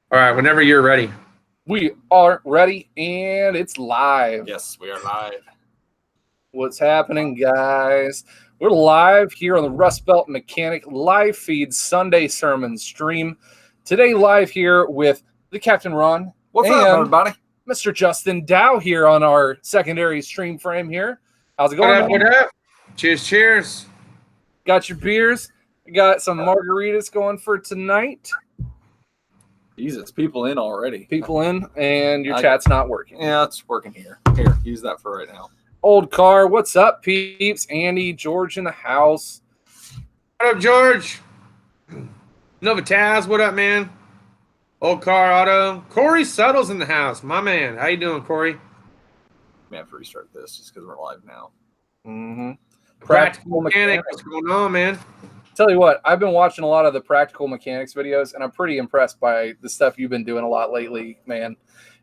All right, whenever you're ready. We are ready, and it's live. Yes, we are live. What's happening, guys? We're live here on the Rust Belt Mechanic live feed Sunday sermon stream. Today, live here with the Captain Ron. What's up, everybody? Mr. Justin Dow here on our secondary stream frame here. How's it going? What up? Cheers, cheers. Got your beers? Got some margaritas going for tonight. Jesus, people in already. People in, and your chat's not working. Yeah, it's working here. Here, use that for right now. Old car, what's up, peeps? Andy, George in the house. What up, George? Nova Taz, what up, man? Old car, auto. Corey Suttle's in the house. My man. How you doing, Corey? We have to restart this just because we're live now. Mm-hmm. Practical Mechanic. What's going on, man? Tell you what, I've been watching a lot of the Practical Mechanics videos, and I'm pretty impressed by the stuff you've been doing a lot lately, man.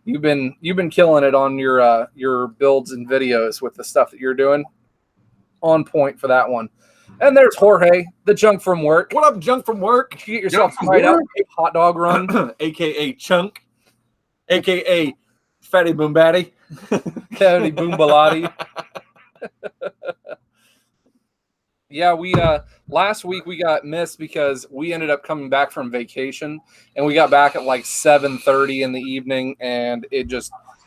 You've been killing it on your builds and videos with the stuff that you're doing. On point for that one. And there's Jorge, the junk from work. What up, junk from work? You get yourself right up a hot dog run, aka Chunk, aka Fatty Boombatty, Fatty Boombalati. Yeah, we last week we got missed because we ended up coming back from vacation, and we got back at like 7:30 in the evening, and it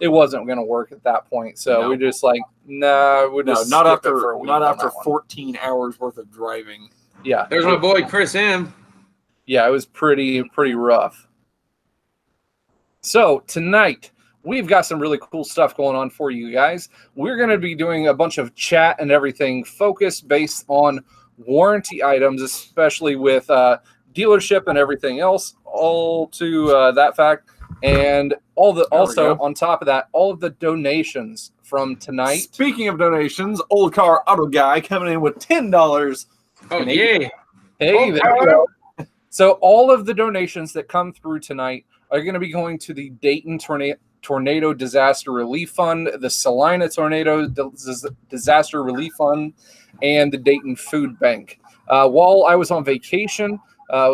wasn't going to work at that point. So we're just like, not after 14 hours worth of driving. Yeah, there's my boy Chris M. Yeah, it was pretty rough. So tonight, we've got some really cool stuff going on for you guys. We're going to be doing a bunch of chat and everything focused based on warranty items, especially with dealership and everything else, all to that fact. And on top of that, all of the donations from tonight. Speaking of donations, Old Car Auto Guy coming in with $10. Oh, yeah. Hey, there you go. So all of the donations that come through tonight are going to be going to the Dayton Tornado Disaster Relief Fund, the Salina Tornado Disaster Relief Fund, and the Dayton Food Bank. While I was on vacation,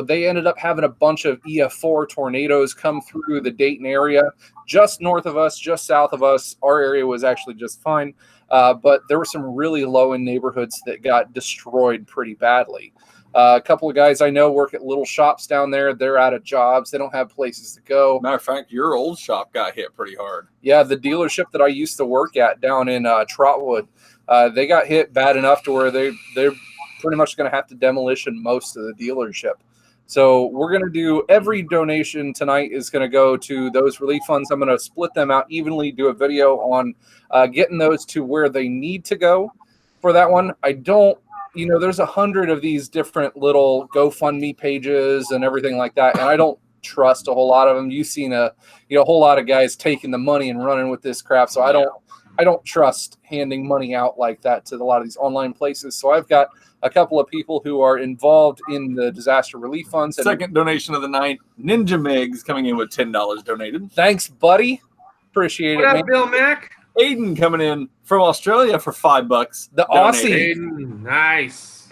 they ended up having a bunch of EF4 tornadoes come through the Dayton area, just north of us, just south of us. Our area was actually just fine, but there were some really low-end neighborhoods that got destroyed pretty badly. A couple of guys I know work at little shops down there. They're out of jobs. They don't have places to go. Matter of fact, your old shop got hit pretty hard. Yeah, the dealership that I used to work at down in Trotwood, they got hit bad enough to where they're pretty much going to have to demolition most of the dealership. So we're going to do every donation tonight is going to go to those relief funds. I'm going to split them out evenly, do a video on getting those to where they need to go for that one. There's 100 of these different little GoFundMe pages and everything like that, and I don't trust a whole lot of them. You've seen a whole lot of guys taking the money and running with this crap, so I don't trust handing money out like that to a lot of these online places. So I've got a couple of people who are involved in the disaster relief funds. Second donation of the night, Ninja Megs coming in with $10 donated. Thanks, buddy. Appreciate it, man. Bill Mac? Aiden coming in from Australia for $5. The Aussie. Aiden, nice.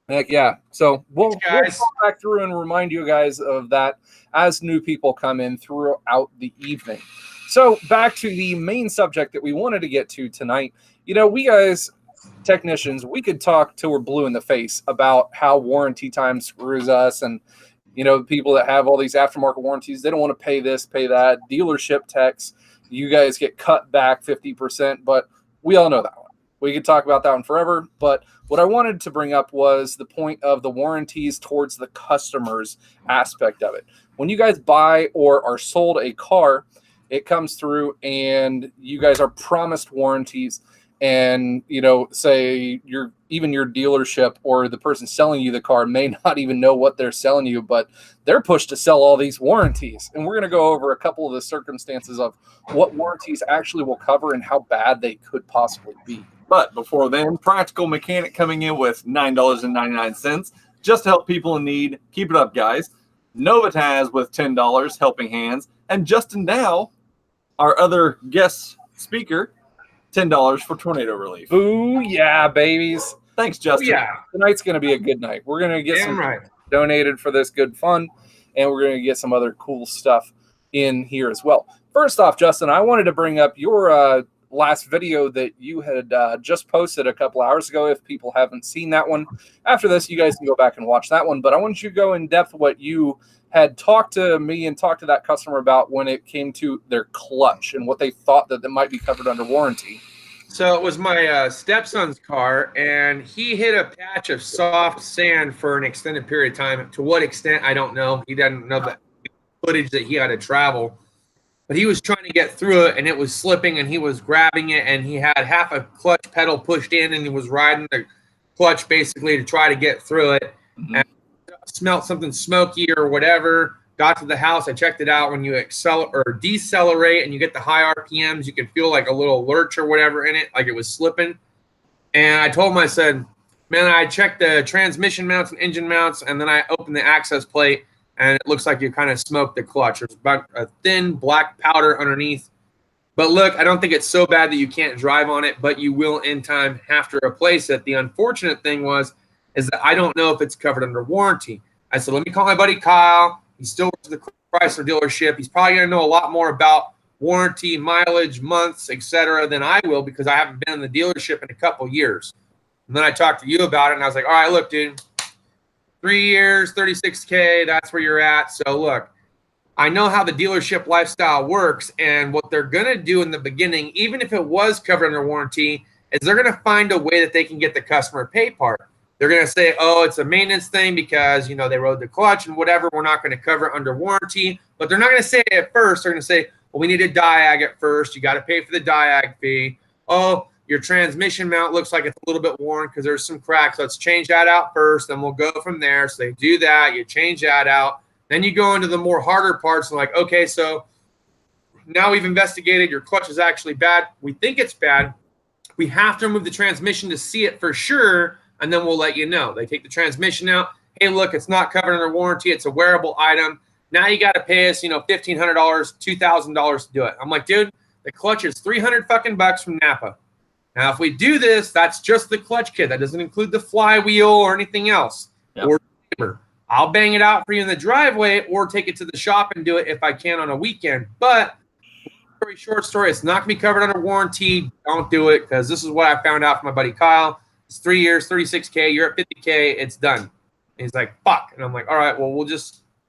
Heck yeah. So we'll go back through and remind you guys of that as new people come in throughout the evening. So back to the main subject that we wanted to get to tonight. We guys, technicians, we could talk till we're blue in the face about how warranty time screws us, and people that have all these aftermarket warranties, they don't want to pay this, pay that. Dealership techs, you guys get cut back 50%, but we all know that one. We could talk about that one forever, but what I wanted to bring up was the point of the warranties towards the customer's aspect of it. When you guys buy or are sold a car, it comes through and you guys are promised warranties, and say your dealership or the person selling you the car may not even know what they're selling you, but they're pushed to sell all these warranties. And we're going to go over a couple of the circumstances of what warranties actually will cover and how bad they could possibly be. But before then, Practical Mechanic coming in with $9.99 just to help people in need. Keep it up, guys. Novataz with $10, helping hands. And Justin Dow, our other guest speaker, $10 for tornado relief. Ooh, yeah, babies. Thanks, Justin. Yeah. Tonight's going to be a good night. We're going to get donated for this good fun, and we're going to get some other cool stuff in here as well. First off, Justin, I wanted to bring up your last video that you had just posted a couple hours ago. If people haven't seen that one, after this, you guys can go back and watch that one. But I want you to go in depth what you had talked to me and talked to that customer about when it came to their clutch and what they thought that might be covered under warranty. So it was my stepson's car, and he hit a patch of soft sand for an extended period of time. To what extent, I don't know. He doesn't know the footage that he had to travel. But he was trying to get through it, and it was slipping, and he was grabbing it, and he had half a clutch pedal pushed in, and he was riding the clutch basically to try to get through it. Mm-hmm. And smelled something smoky or whatever. Got to the house. I checked it out. When you accelerate or decelerate and you get the high RPMs, you can feel like a little lurch or whatever in it, like it was slipping. And I told him, I said, man, I checked the transmission mounts and engine mounts, and then I opened the access plate, and it looks like you kind of smoked the clutch. There's about a thin black powder underneath. But look, I don't think it's so bad that you can't drive on it, but you will in time have to replace it. The unfortunate thing is that I don't know if it's covered under warranty. I said, let me call my buddy Kyle. He still works at the Chrysler dealership. He's probably going to know a lot more about warranty, mileage, months, etc. than I will, because I haven't been in the dealership in a couple years. And then I talked to you about it, and I was like, all right, look, dude, 3 years, $36K, that's where you're at. So look, I know how the dealership lifestyle works, and what they're going to do in the beginning, even if it was covered under warranty, is they're going to find a way that they can get the customer pay part. They're going to say, oh, it's a maintenance thing because, you know, they rode the clutch and whatever. We're not going to cover it under warranty. But they're not going to say it at first. They're going to say, well, we need a diag at first. You got to pay for the diag fee. Oh, your transmission mount looks like it's a little bit worn because there's some cracks. Let's change that out first, then we'll go from there. So they do that. You change that out. Then you go into the more harder parts and like, okay, so now we've investigated. Your clutch is actually bad. We think it's bad. We have to remove the transmission to see it for sure, and then we'll let you know. They take the transmission out. Hey, look, it's not covered under warranty. It's a wearable item. Now you got to pay us, $1,500, $2,000 to do it. I'm like, dude, the clutch is $300 fucking bucks from Napa. Now, if we do this, that's just the clutch kit. That doesn't include the flywheel or anything else. Yep. Or labor. I'll bang it out for you in the driveway or take it to the shop and do it if I can on a weekend. But very short story, it's not going to be covered under warranty. Don't do it, because this is what I found out from my buddy Kyle. It's 3 years, $36K. You're at $50K. It's done. And he's like, fuck. And I'm like, all right, well, we'll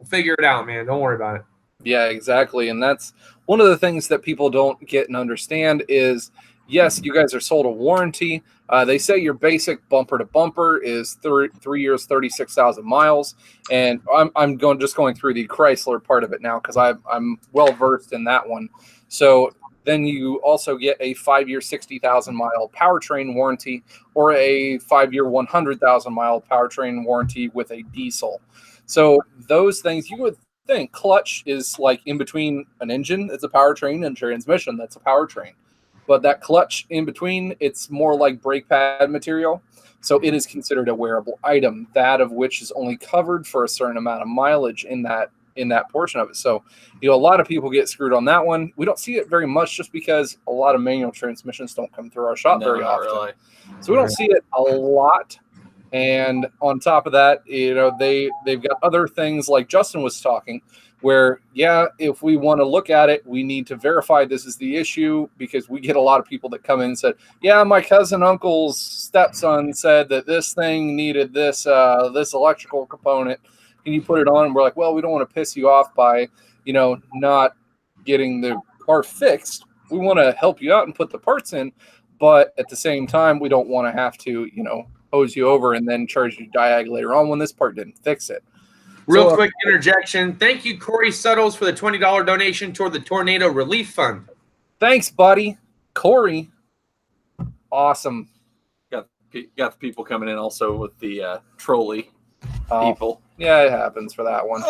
figure it out, man. Don't worry about it. Yeah, exactly. And that's one of the things that people don't get and understand is, yes, you guys are sold a warranty. They say your basic bumper to bumper is 3 years, 36,000 miles. And I'm going through the Chrysler part of it now because I'm well versed in that one. So then you also get a 5-year, 60,000 mile powertrain warranty or a 5-year, 100,000 mile powertrain warranty with a diesel. So those things you would think clutch is like in between an engine, it's a powertrain, and transmission, that's a powertrain. But that clutch in between, it's more like brake pad material. So it is considered a wearable item, that of which is only covered for a certain amount of mileage in that portion of it. So, a lot of people get screwed on that one. We don't see it very much just because a lot of manual transmissions don't come through our shop very often. Really. So we don't see it a lot. And on top of that, they've got other things like Justin was talking where, yeah, if we want to look at it, we need to verify this is the issue, because we get a lot of people that come in and said, yeah, my cousin uncle's stepson said that this thing needed this electrical component. Can you put it on? And we're like, well, we don't want to piss you off by, not getting the car fixed. We want to help you out and put the parts in. But at the same time, we don't want to have to, hose you over and then charge you diag later on when this part didn't fix it. Real quick interjection. Thank you, Corey Suttles, for the $20 donation toward the Tornado Relief Fund. Thanks, buddy. Corey. Awesome. Got the people coming in also with the trolley people. Yeah, it happens for that one.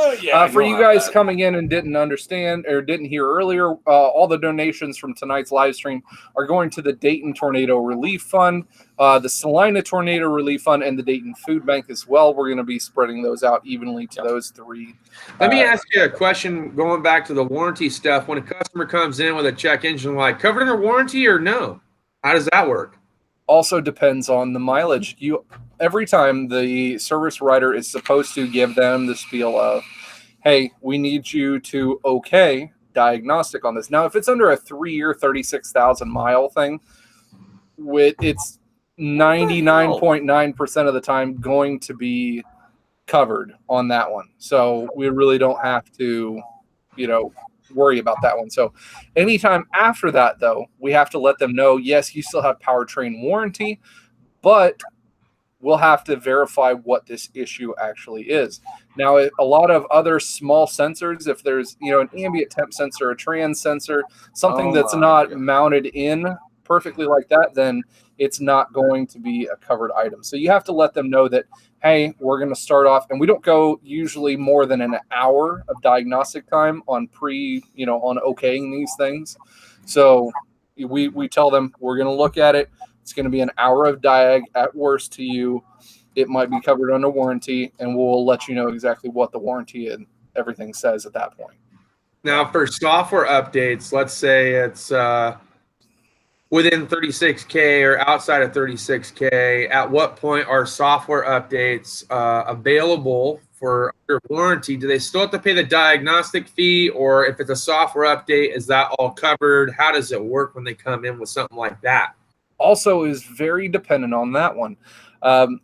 For you guys coming in and didn't understand or didn't hear earlier, all the donations from tonight's live stream are going to the Dayton Tornado Relief Fund, the Salina Tornado Relief Fund, and the Dayton Food Bank as well. We're going to be spreading those out evenly to those three. Let me ask you a question going back to the warranty stuff. When a customer comes in with a check engine light, covered under warranty or no? How does that work? Also depends on the mileage. Every time the service writer is supposed to give them the spiel of, hey, we need you to okay Diagnostic on this. Now, if it's under a 3-year, 36,000-mile thing, it's 99.9% of the time going to be covered on that one. So we really don't have to, worry about that one. So anytime after that, though, we have to let them know, yes, you still have powertrain warranty, but we'll have to verify what this issue actually is. Now, a lot of other small sensors, if there's, an ambient temp sensor, a trans sensor, something that's not mounted in perfectly like that, then it's not going to be a covered item. So you have to let them know that, hey, we're going to start off, and we don't go usually more than an hour of diagnostic time on on okaying these things. So we tell them we're going to look at it. It's going to be an hour of diag at worst to you. It might be covered under warranty, and we'll let you know exactly what the warranty and everything says at that point. Now, for software updates, let's say it's within 36K or outside of 36K, at what point are software updates available for under warranty? Do they still have to pay the diagnostic fee, or if it's a software update, is that all covered? How does it work when they come in with something like that? Also is very dependent on that one.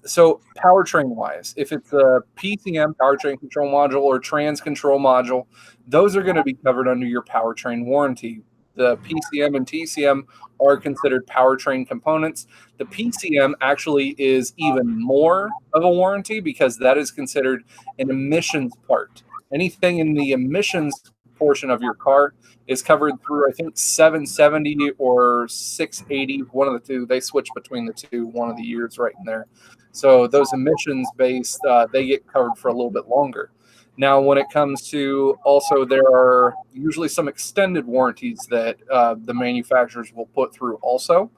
So powertrain wise, if it's a PCM, powertrain control module, or trans control module, those are going to be covered under your powertrain warranty. The PCM and TCM are considered powertrain components. The PCM actually is even more of a warranty because that is considered an emissions part. Anything in the emissions portion of your car is covered through, I think, 770 or 680, one of the two. They switch between the two one of the years right in there. So those emissions based, they get covered for a little bit longer. Now, when it comes to also, there are usually some extended warranties that the manufacturers will put through also.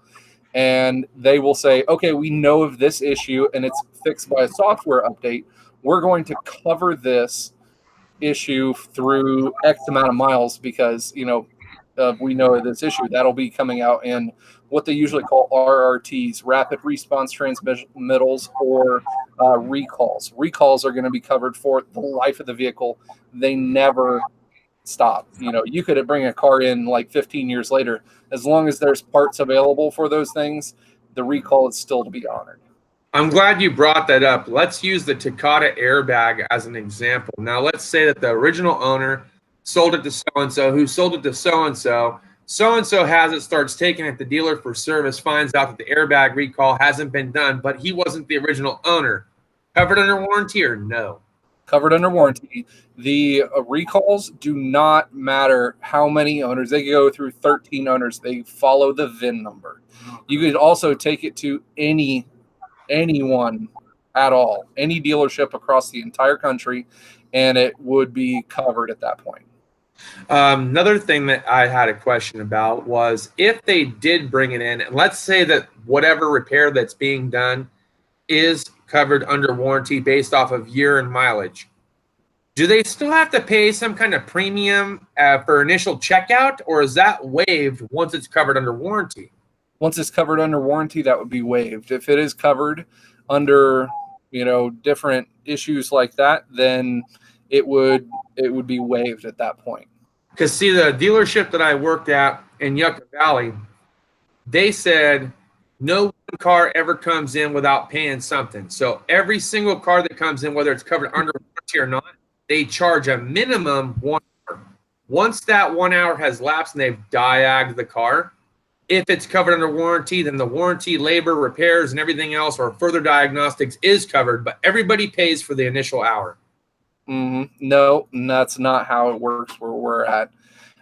And they will say, okay, we know of this issue and it's fixed by a software update. We're going to cover this issue through X amount of miles because, we know of this issue. That'll be coming out in what they usually call RRTs, rapid response transmittals, or recalls. Recalls are going to be covered for the life of the vehicle. They never stop. You could bring a car in like 15 years later. As long as there's parts available for those things, the recall is still to be honored. I'm glad you brought that up. Let's use the Takata airbag as an example. Now, let's say that the original owner sold it to so-and-so, who sold it to so-and-so. So-and-so has it, starts taking it to the dealer for service, finds out that the airbag recall hasn't been done, but he wasn't the original owner. Covered under warranty or no? Covered under warranty. The recalls do not matter how many owners. They go through 13 owners. They follow the VIN number. You could also take it to anyone at all, any dealership across the entire country, and it would be covered at that point. Another thing that I had a question about was if they did bring it in, and let's say that whatever repair that's being done is covered under warranty based off of year and mileage, do they still have to pay some kind of premium for initial checkout, or is that waived once it's covered under warranty? Once it's covered under warranty, that would be waived. If it is covered under, different issues like that, then it would be waived at that point. Because see, the dealership that I worked at in Yucca Valley, they said no one car ever comes in without paying something. So every single car that comes in, whether it's covered under warranty or not, they charge a minimum 1 hour. Once that 1 hour has lapsed and they've diagged the car, if it's covered under warranty, then the warranty, labor, repairs, and everything else, or further diagnostics is covered, but everybody pays for the initial hour. No, that's not how it works where we're at.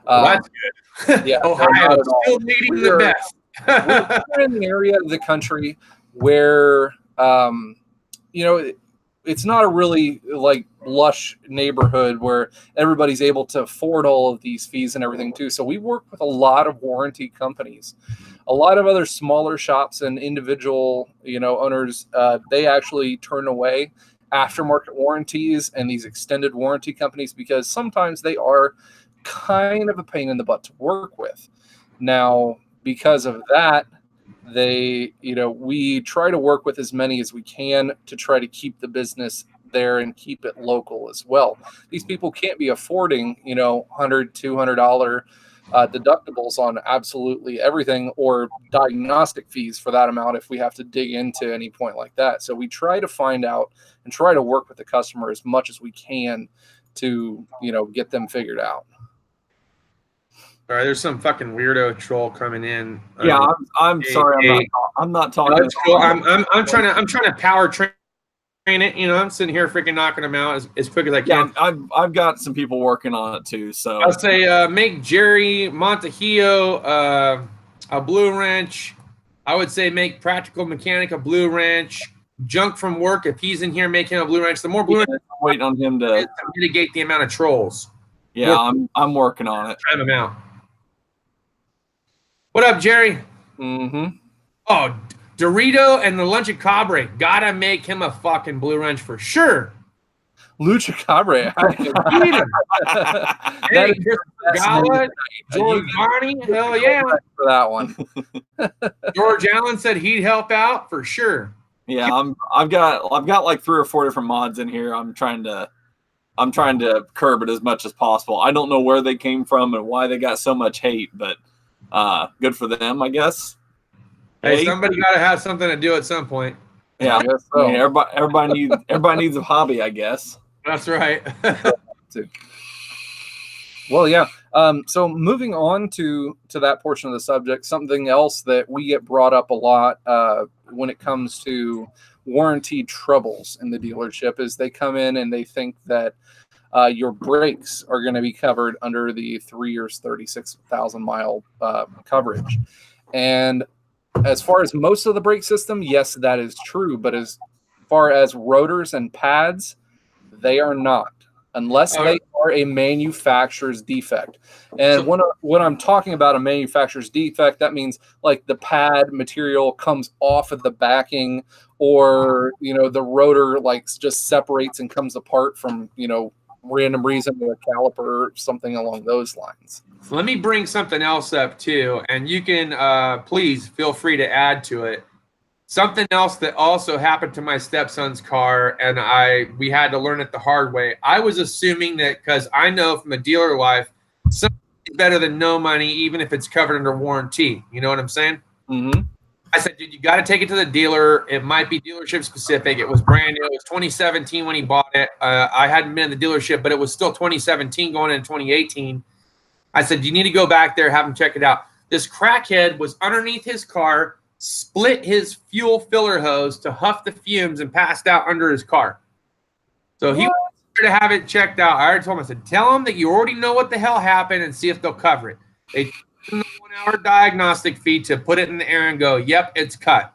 That's good. Yeah, Ohio still needing the best. We're in the area of the country where, it's not a really lush neighborhood where everybody's able to afford all of these fees and everything too. So we work with a lot of warranty companies, a lot of other smaller shops and individual, owners. They actually turn away aftermarket warranties and these extended warranty companies because sometimes they are kind of a pain in the butt to work with. Now, because of that, we try to work with as many as we can to try to keep the business there and keep it local as well. These people can't be affording, $100, $200 deductibles on absolutely everything, or diagnostic fees for that amount if we have to dig into any point like that. So we try to find out and try to work with the customer as much as we can to, get them figured out. All right, there's some fucking weirdo troll coming in. Yeah, I'm sorry. I'm not talking. That's cool. I'm trying to power train it. I'm sitting here freaking knocking them out as quick as I can. Yeah, I've got some people working on it too. So I'll say make Jerry Montehio a blue wrench. I would say make Practical Mechanic a blue wrench. Junk from work, if he's in here making a blue wrench, the more blue wrench, waiting on him to mitigate the amount of trolls. Yeah, I'm working on it. Time him out. What up, Jerry? Mm-hmm. Oh, Dorito and the Lucha Cabre. Gotta make him a fucking blue wrench for sure. Lucha Cabre. Hey, Gala, George Barney, hell yeah. For that one. George Allen said he'd help out for sure. Yeah, I've got like 3 or 4 different mods in here. I'm trying to curb it as much as possible. I don't know where they came from and why they got so much hate, but good for them, I guess. Hey, somebody got to have something to do at some point. Yeah, I guess so. I mean, everybody needs a hobby, I guess. That's right. Well, yeah. So moving on to that portion of the subject, something else that we get brought up a lot when it comes to warranty troubles in the dealership is they come in and they think that your brakes are going to be covered under the 3 years, 36,000 mile coverage. And as far as most of the brake system, yes, that is true. But as far as rotors and pads, they are not, unless they are a manufacturer's defect. And when I'm talking about a manufacturer's defect, that means like the pad material comes off of the backing, or the rotor like just separates and comes apart from random reason with a caliper or something along those lines. Let me bring something else up too, and you can please feel free to add to it. Something else that also happened to my stepson's car, and we had to learn it the hard way. I was assuming that because I know from a dealer life, something is better than no money, even if it's covered under warranty. You know what I'm saying? Mm-hmm. I said, dude, you got to take it to the dealer. It might be dealership specific. It was brand new. It was 2017 when he bought it. I hadn't been in the dealership, but it was still 2017 going into 2018. I said, you need to go back there, have him check it out. This crackhead was underneath his car, split his fuel filler hose to huff the fumes, and passed out under his car. So he was there to have it checked out. I already told him, I said, tell him that you already know what the hell happened and see if they'll cover it. They took him the 1-hour diagnostic fee to put it in the air and go, yep, it's cut.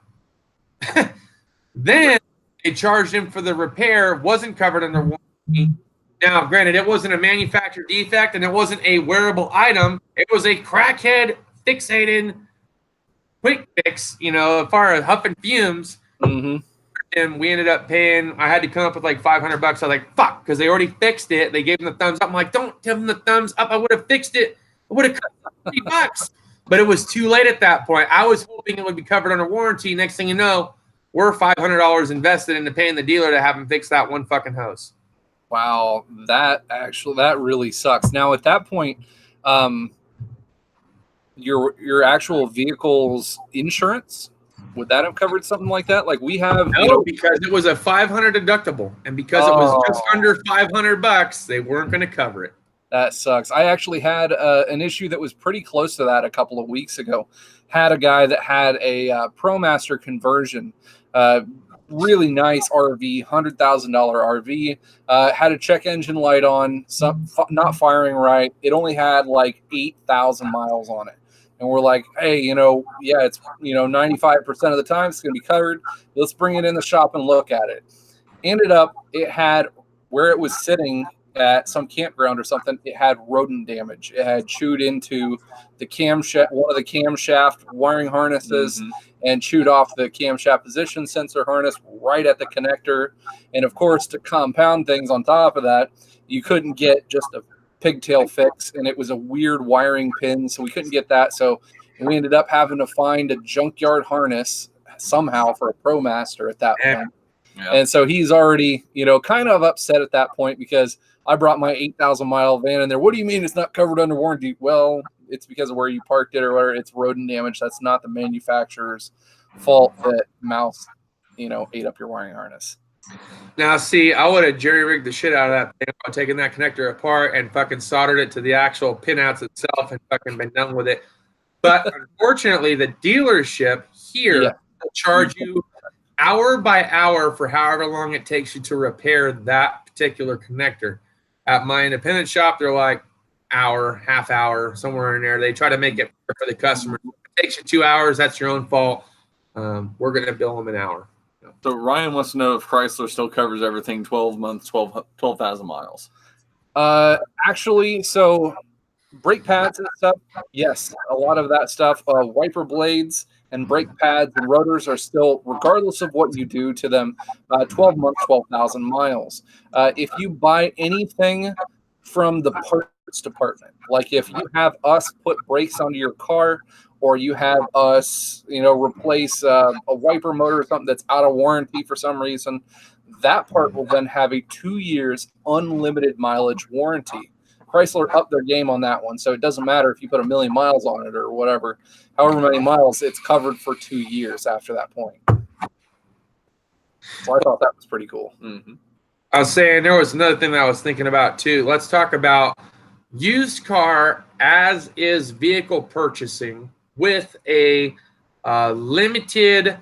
Then they charged him for the repair, wasn't covered under warranty. Now, granted, it wasn't a manufacturer defect and it wasn't a wearable item. It was a crackhead fixated quick fix, as far as huffing fumes. Mm-hmm. And we ended up paying, I had to come up with like $500. I was like, fuck, because they already fixed it. They gave him the thumbs up. I'm like, don't give him the thumbs up. I would have fixed it. I would have cut $50. But it was too late at that point. I was hoping it would be covered under warranty. Next thing you know, we're $500 invested into paying the dealer to have him fix that one fucking hose. Wow, that really sucks. Now at that point, your actual vehicle's insurance, would that have covered something like that? Like we have, no, because it was a $500 deductible, and because it was just under $500, they weren't going to cover it. That sucks. I actually had an issue that was pretty close to that a couple of weeks ago. Had a guy that had a ProMaster conversion. Really nice RV, $100,000 RV, had a check engine light on, not firing right. It only had like 8,000 miles on it. And we're like, hey, it's, 95% of the time it's going to be covered. Let's bring it in the shop and look at it. Ended up, it had, where it was sitting at some campground or something, it had rodent damage. It had chewed into the camshaft, one of the camshaft wiring harnesses, and chewed off the camshaft position sensor harness right at the connector. And of course, to compound things on top of that, you couldn't get just a pigtail fix, and it was a weird wiring pin, so we couldn't get that. So we ended up having to find a junkyard harness somehow for a ProMaster at that point. Yeah. And so he's already, kind of upset at that point because I brought my 8,000-mile van in there. What do you mean it's not covered under warranty? Well, it's because of where you parked it or whether it's rodent damage. That's not the manufacturer's fault that mouse, ate up your wiring harness. Now, see, I would have jerry-rigged the shit out of that thing. I would have taken that connector apart and fucking soldered it to the actual pinouts itself and fucking been done with it. But unfortunately, the dealership here will charge you hour by hour for however long it takes you to repair that particular connector. At my independent shop, they're like hour, half hour, somewhere in there. They try to make it for the customer. If it takes you 2 hours, that's your own fault. We're going to bill them an hour. So Ryan wants to know if Chrysler still covers everything 12 months, 12,000 miles. Actually, so brake pads and stuff, yes, a lot of that stuff, wiper blades and brake pads and rotors are still, regardless of what you do to them, 12 months, 12,000 miles. If you buy anything from the parts department, like if you have us put brakes onto your car, or you have us, replace a wiper motor or something that's out of warranty for some reason, that part will then have a 2 years unlimited mileage warranty. Chrysler upped their game on that one, so it doesn't matter if you put 1 million miles on it or whatever. However many miles, it's covered for 2 years after that point. So I thought that was pretty cool. Mm-hmm. I was saying there was another thing that I was thinking about too. Let's talk about used car as is vehicle purchasing with a limited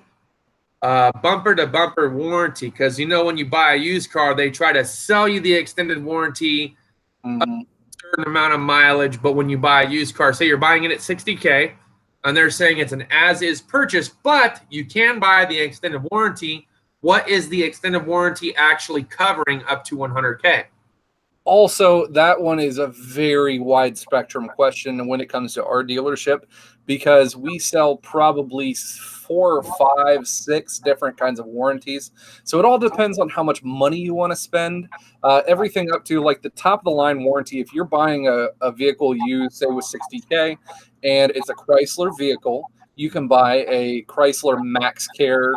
bumper-to-bumper warranty. Because, when you buy a used car, they try to sell you the extended warranty, a certain amount of mileage. But when you buy a used car, say you're buying it at $60K, and they're saying it's an as-is purchase, but you can buy the extended warranty. What is the extended warranty actually covering up to $100K? Also, that one is a very wide spectrum question when it comes to our dealership, because we sell probably 4 or 5, 6 different kinds of warranties. So it all depends on how much money you want to spend. Everything up to like the top of the line warranty. If you're buying a vehicle used, say with $60K, and it's a Chrysler vehicle, you can buy a Chrysler Max Care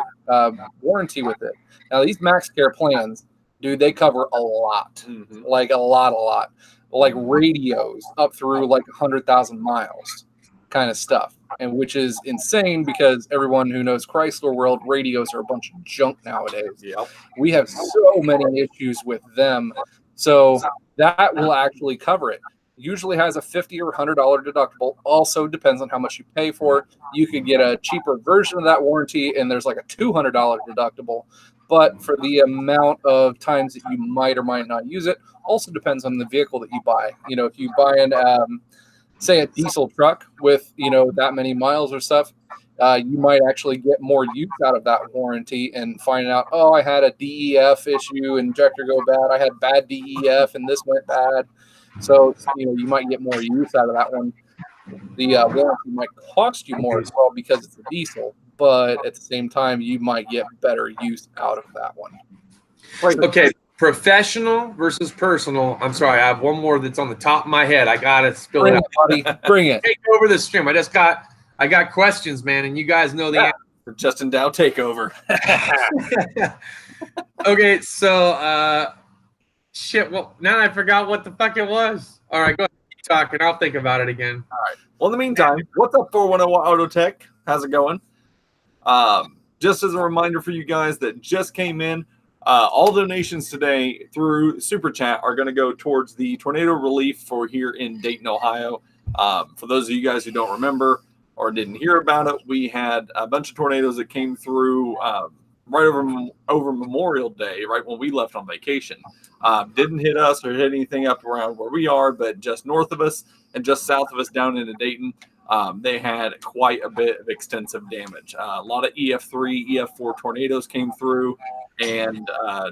warranty with it. Now, these Max Care plans, dude, they cover a lot, like a lot, like radios up through like 100,000 miles kind of stuff. And which is insane because everyone who knows Chrysler World, radios are a bunch of junk nowadays. Yep. We have so many issues with them. So that will actually cover it. Usually has a $50 or $100 deductible. Also depends on how much you pay for it. You could get a cheaper version of that warranty, and there's like a $200 deductible. But for the amount of times that you might or might not use it, also depends on the vehicle that you buy. If you buy say a diesel truck with, that many miles or stuff, you might actually get more use out of that warranty and find out, I had a DEF issue, injector go bad. I had bad DEF and this went bad. So, you might get more use out of that one. The warranty might cost you more as well because it's a diesel, but at the same time, you might get better use out of that one. Okay, professional versus personal. I'm sorry, I have one more that's on the top of my head. I got to spill it out. Buddy. Bring it. Take over the stream. I got questions, man, and you guys know the answer. For Justin Dow takeover. Okay, so shit. Well, now I forgot what the fuck it was. All right, go ahead, keep talking. I'll think about it again. All right. Well, in the meantime, what's up, 410 Auto Tech? How's it going? Just as a reminder for you guys that just came in, all donations today through Super Chat are going to go towards the tornado relief for here in Dayton, Ohio. For those of you guys who don't remember or didn't hear about it, we had a bunch of tornadoes that came through right over Memorial Day, right when we left on vacation. Didn't hit us or hit anything up around where we are, but just north of us and just south of us down into Dayton, they had quite a bit of extensive damage. A lot of EF3, EF4 tornadoes came through and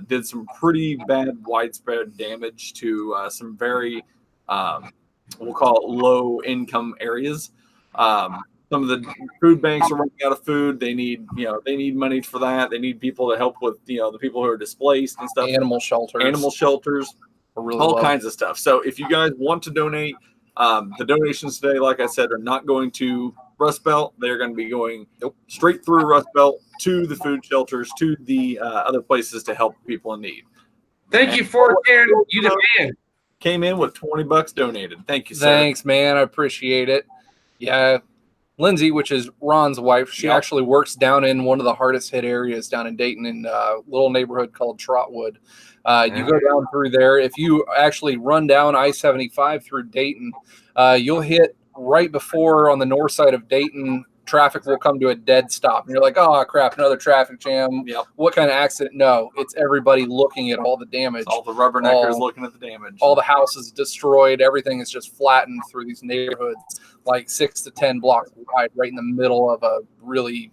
did some pretty bad widespread damage to some very, we'll call it low-income areas. Some of the food banks are running out of food. They need money for that. They need people to help with, the people who are displaced and stuff. Animal shelters. Really all kinds of stuff. So if you guys want to donate, the donations today, like I said, are not going to Rust Belt, they're going to be going straight through Rust Belt to the food shelters, to the other places to help people in need. Thank you for sharing. You the man. Came in with $20 donated. Thank you, sir. Thanks, man. I appreciate it. Yeah. Lindsay, which is Ron's wife, she actually works down in one of the hardest hit areas down in Dayton in a little neighborhood called Trotwood. You go down through there. If you actually run down I-75 through Dayton, you'll hit right before on the north side of Dayton, traffic will come to a dead stop. And you're like, oh, crap, another traffic jam. Yep. What kind of accident? No, it's everybody looking at all the damage. All the rubberneckers looking at the damage. All the houses destroyed. Everything is just flattened through these neighborhoods, like 6 to 10 blocks wide, right in the middle of a really,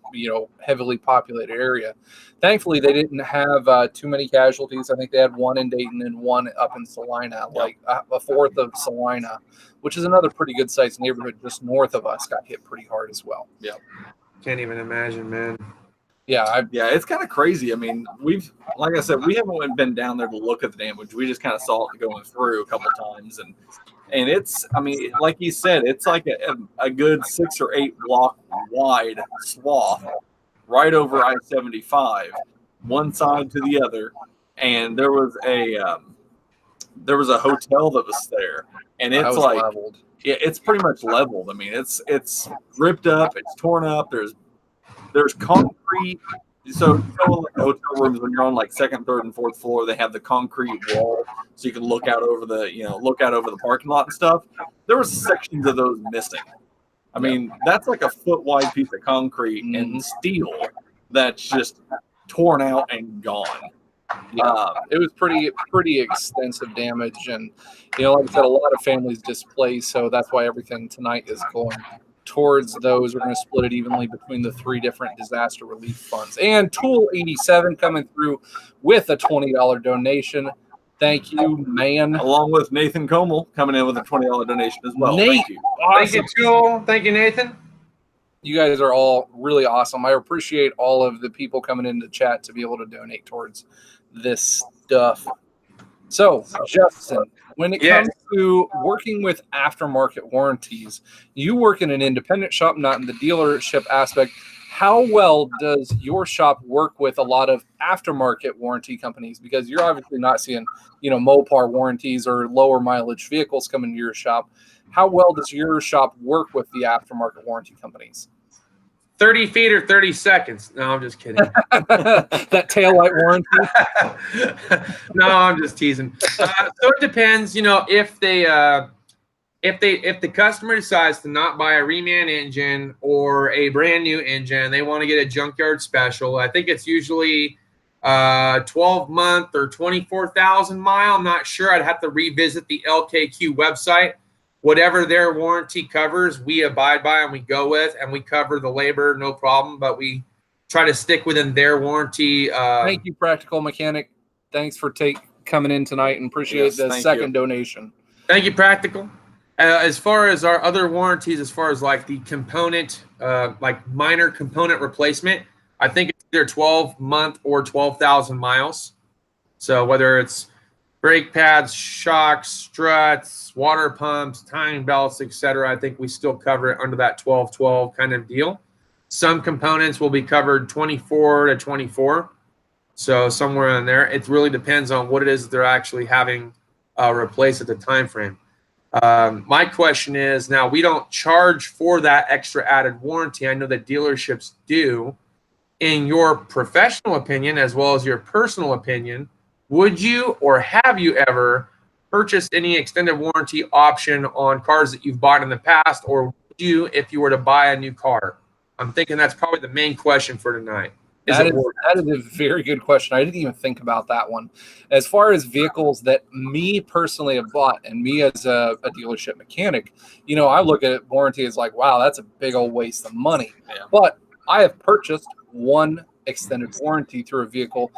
heavily populated area. Thankfully, they didn't have too many casualties. I think they had one in Dayton and one up in Salina, like a fourth of Salina, which is another pretty good sized neighborhood just north of us, got hit pretty hard as well. Yeah. Can't even imagine, man. Yeah. It's kind of crazy. I mean, like I said, we haven't been down there to look at the damage. We just kind of saw it going through a couple times. And it's, I mean, like you said, it's like a good 6 or 8 block wide swath right over I-75, one side to the other. And there was a hotel that was there. And it's like, leveled. It's pretty much leveled. I mean, it's ripped up, it's torn up. There's concrete. So like the hotel rooms, when you're on like second, third, and fourth floor, they have the concrete wall, so you can look out over the parking lot and stuff. There were sections of those missing. I mean, that's like a foot wide piece of concrete and steel that's just torn out and gone. Yeah, it was pretty extensive damage, and like I said, a lot of families displaced, so that's why everything tonight is going towards those. We're going to split it evenly between the 3 different disaster relief funds. And Tool 87 coming through with a $20 donation. Thank you, man. Along with Nathan Comel coming in with a $20 donation as well. Nate, thank you. Awesome. Thank you, Tool. Thank you, Nathan. You guys are all really awesome. I appreciate all of the people coming into the chat to be able to donate towards this stuff. So, Justin, when it comes to working with aftermarket warranties, you work in an independent shop, not in the dealership aspect. How well does your shop work with a lot of aftermarket warranty companies? Because you're obviously not seeing, Mopar warranties or lower mileage vehicles come into your shop. How well does your shop work with the aftermarket warranty companies? 30 feet or 30 seconds. No, I'm just kidding. That taillight warranty? No, I'm just teasing. So it depends, if the customer decides to not buy a reman engine or a brand new engine, they want to get a junkyard special. I think it's usually 12-month or 24,000 mile. I'm not sure. I'd have to revisit the LKQ website. Whatever their warranty covers, we abide by and we go with, and we cover the labor, no problem. But we try to stick within their warranty. Thank you, Practical Mechanic. Thanks for coming in tonight, and appreciate the second donation. Thank you, Practical. As far as our other warranties, as far as like the component, like minor component replacement, I think it's either 12-month or 12,000 miles. So whether it's brake pads, shocks, struts, water pumps, timing belts, etc., I think we still cover it under that 12-12 kind of deal. Some components will be covered 24 to 24. So somewhere in there. It really depends on what it is that they're actually having replaced at the time frame. My question is, now we don't charge for that extra added warranty. I know that dealerships do. In your professional opinion, as well as your personal opinion, would you or have you ever purchased any extended warranty option on cars that you've bought in the past, or would you if you were to buy a new car? I'm thinking that's probably the main question for tonight. That is a very good question. I didn't even think about that one. As far as vehicles that me personally have bought, and me as a dealership mechanic, I look at warranty as like, wow, that's a big old waste of money. Yeah. But I have purchased one extended warranty through a vehicle.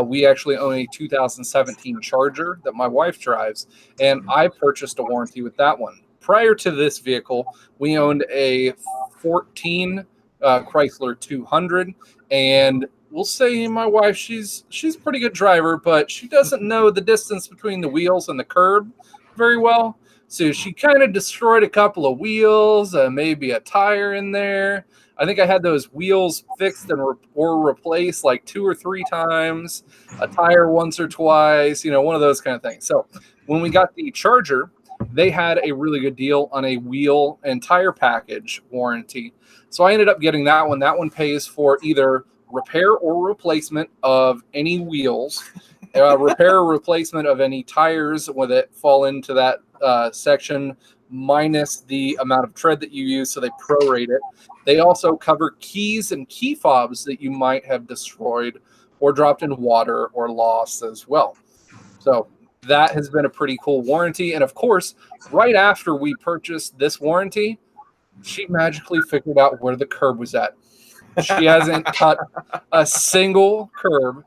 We actually own a 2017 Charger that my wife drives, and I purchased a warranty with that one. Prior to this vehicle, we owned a 14 Chrysler 200, and we'll say my wife, she's a pretty good driver, but she doesn't know the distance between the wheels and the curb very well. So she kind of destroyed a couple of wheels, maybe a tire in there. I think I had those wheels fixed or replaced like 2 or 3 times, a tire once or twice, one of those kind of things. So when we got the Charger, they had a really good deal on a wheel and tire package warranty. So I ended up getting that one. That one pays for either repair or replacement of any wheels, repair or replacement of any tires when it fall into that section, minus the amount of tread that you use, so they prorate it. They also cover keys and key fobs that you might have destroyed or dropped in water or lost as well. So that has been a pretty cool warranty. And of course, right after we purchased this warranty, she magically figured out where the curb was at. She hasn't cut a single curb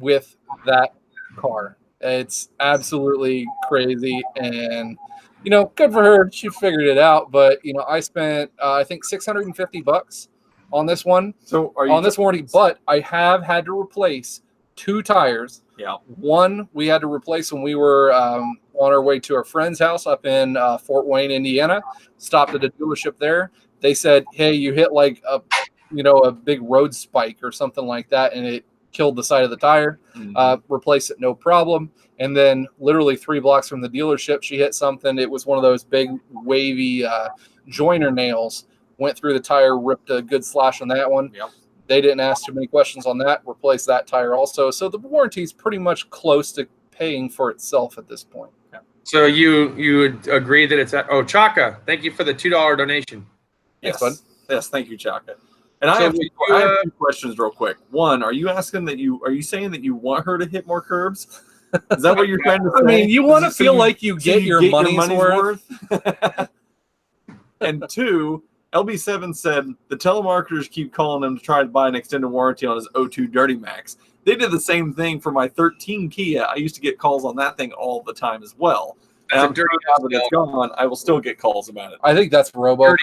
with that car. It's absolutely crazy, and good for her. She figured it out. But I spent I think $650 on this one. So this warranty, but I have had to replace 2 tires. Yeah. One we had to replace when we were on our way to our friend's house up in Fort Wayne, Indiana. Stopped at a dealership there. They said, "Hey, you hit like a big road spike or something like that, and it killed the side of the tire." Replace it, no problem. And then literally 3 blocks from the dealership, she hit something. It was one of those big wavy joiner nails. Went through the tire, ripped a good slash on that one. Yep. They didn't ask too many questions on that. Replaced that tire also. So the warranty is pretty much close to paying for itself at this point. Yeah. So you would agree that it's Chaka, thank you for the $2 donation. Yes, Thanks, bud. Yes, thank you, Chaka. And I have 2 questions real quick. One, are you saying that you want her to hit more curbs? Is that what you're trying to say? I mean, you want to feel like you get your money's worth. And 2, LB7 said the telemarketers keep calling him to try to buy an extended warranty on his 02 Dirty Max. They did the same thing for my 13 Kia. I used to get calls on that thing all the time as well. And I'm dirty now that it's gone, I will still get calls about it. I think that's robocall.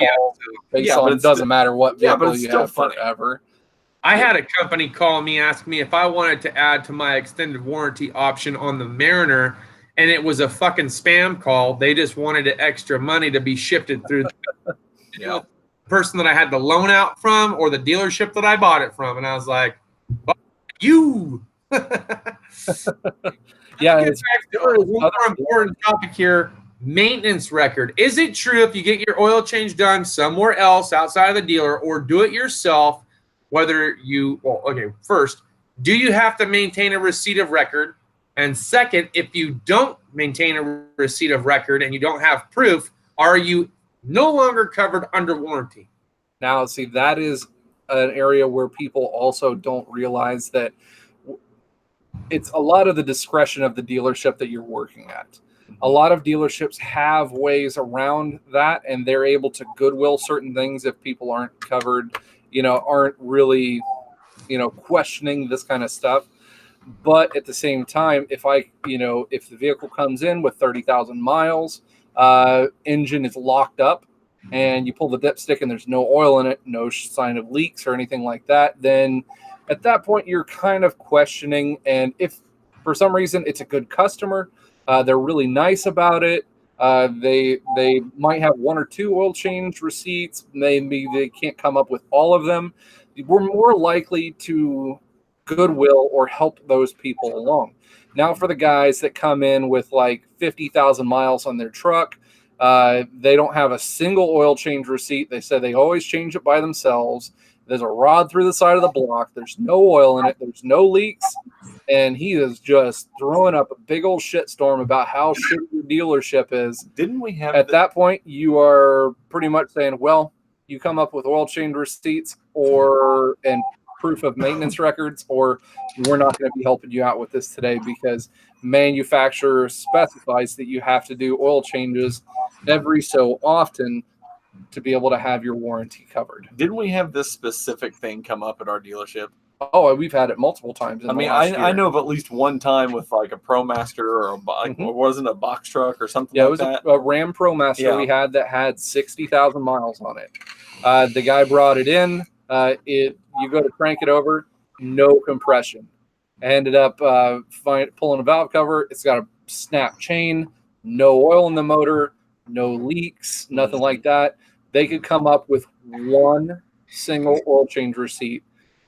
Based on it doesn't matter what vehicle you have forever. I had a company call me, ask me if I wanted to add to my extended warranty option on the Mariner, and it was a fucking spam call. They just wanted the extra money to be shifted through the person that I had the loan out from or the dealership that I bought it from. And I was like, oh, you. Yeah, it's one more important topic here. Maintenance record. Is it true if you get your oil change done somewhere else outside of the dealer or do it yourself, first, do you have to maintain a receipt of record? And second, if you don't maintain a receipt of record and you don't have proof, are you no longer covered under warranty? Now, see, that is an area where people also don't realize that it's a lot of the discretion of the dealership that you're working at. A lot of dealerships have ways around that, and they're able to Goodwill certain things if people aren't covered, aren't really, questioning this kind of stuff. But at the same time, if the vehicle comes in with 30,000 miles, engine is locked up, and you pull the dipstick and there's no oil in it, no sign of leaks or anything like that, then at that point you're kind of questioning. And if for some reason it's a good customer, they're really nice about it. They might have 1 or 2 oil change receipts. Maybe they can't come up with all of them. We're more likely to Goodwill or help those people along. Now, for the guys that come in with like 50,000 miles on their truck, they don't have a single oil change receipt. They said they always change it by themselves. There's a rod through the side of the block. There's no oil in it. There's no leaks. And he is just throwing up a big old shitstorm about how shitty your dealership is. Didn't we have... At that point, you are pretty much saying, well, you come up with oil change receipts and proof of maintenance records, or we're not going to be helping you out with this today because manufacturer specifies that you have to do oil changes every so often to be able to have your warranty covered. Didn't we have this specific thing come up at our dealership? Oh, we've had it multiple times. I know of at least one time with like a ProMaster or or wasn't a box truck or something like that. Yeah, it was a Ram ProMaster we had that had 60,000 miles on it. The guy brought it in. You go to crank it over, no compression. I ended up pulling a valve cover. It's got a snap chain, no oil in the motor, no leaks, nothing like that. They could come up with one single oil change receipt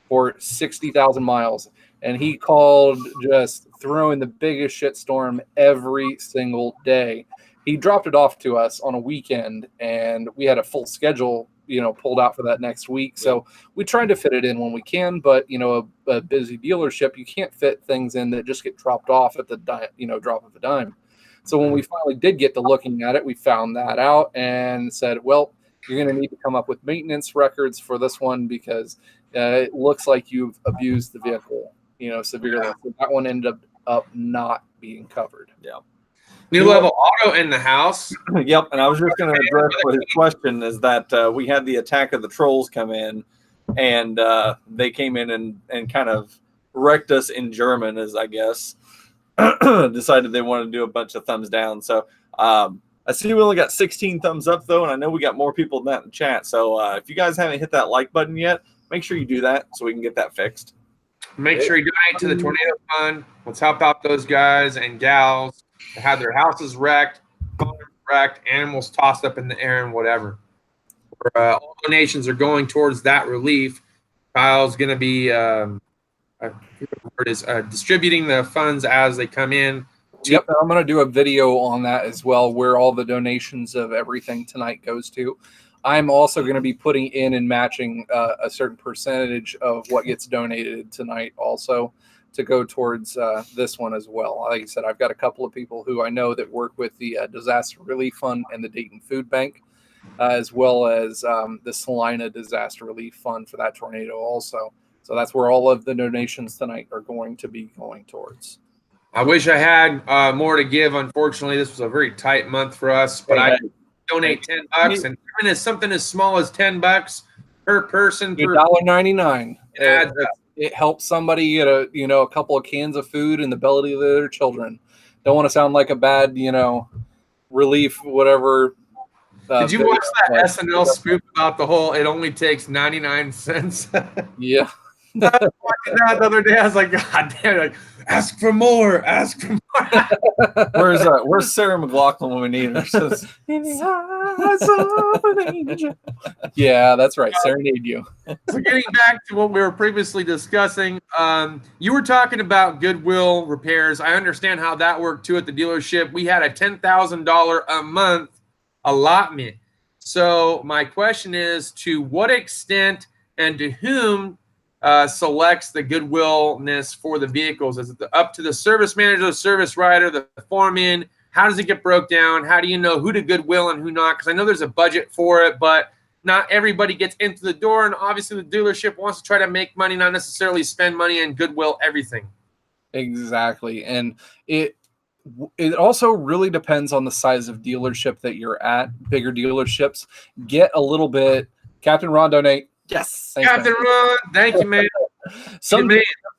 for 60,000 miles. And he called just throwing the biggest shitstorm every single day. He dropped it off to us on a weekend, and we had a full schedule, pulled out for that next week. So we tried to fit it in when we can, but a busy dealership, you can't fit things in that just get dropped off at the drop of a dime. So when we finally did get to looking at it, we found that out and said, well, you're going to need to come up with maintenance records for this one because it looks like you've abused the vehicle, severely. So that one ended up not being covered. Yeah. New Level Auto in the house. Yep, and I was just going to address his question is that we had the Attack of the Trolls come in, and they came in and kind of wrecked us in German, as I guess. Decided they wanted to do a bunch of thumbs down. So I see we only got 16 thumbs up, though, and I know we got more people than that in the chat. So if you guys haven't hit that like button yet, make sure you do that so we can get that fixed. Make sure you donate to the Tornado Fund. Let's help out those guys and gals that had their houses wrecked, animals tossed up in the air, and whatever. All donations are going towards that relief. Kyle's going to be distributing the funds as they come in. Yep, I'm going to do a video on that as well, where all the donations of everything tonight goes to. I'm also going to be putting in and matching a certain percentage of what gets donated tonight also to go towards this one as well. Like I said, I've got a couple of people who I know that work with the Disaster Relief Fund and the Dayton Food Bank, as well as the Salina Disaster Relief Fund for that tornado also. So that's where all of the donations tonight are going to be going towards. I wish I had more to give. Unfortunately, this was a very tight month for us, but I donate $10, and even as something as small as $10 per person, $1.99. It helps somebody get a couple of cans of food in the belly of their children. Don't want to sound like a bad relief whatever. Did you watch that SNL spoof about the whole? It only takes 99 cents. Yeah. I was watching that the other day. I was like, God damn! Like, ask for more. Ask for more. Where's Sarah McLachlan when we need her? Yeah, that's right. Serenade you. So getting back to what we were previously discussing, you were talking about Goodwill repairs. I understand how that worked too at the dealership. We had a $10,000 a month allotment. So my question is, to what extent and to whom selects the Goodwillness for the vehicles? Is it up to the service manager, the service writer, the foreman? How does it get broke down? How do you know who to Goodwill and who not? Because I know there's a budget for it, but not everybody gets into the door. And obviously the dealership wants to try to make money, not necessarily spend money and Goodwill everything. Exactly. And it also really depends on the size of dealership that you're at. Bigger dealerships get a little bit. Captain Ron, donate. Yes. Thanks, Captain Ron. Thank you, man.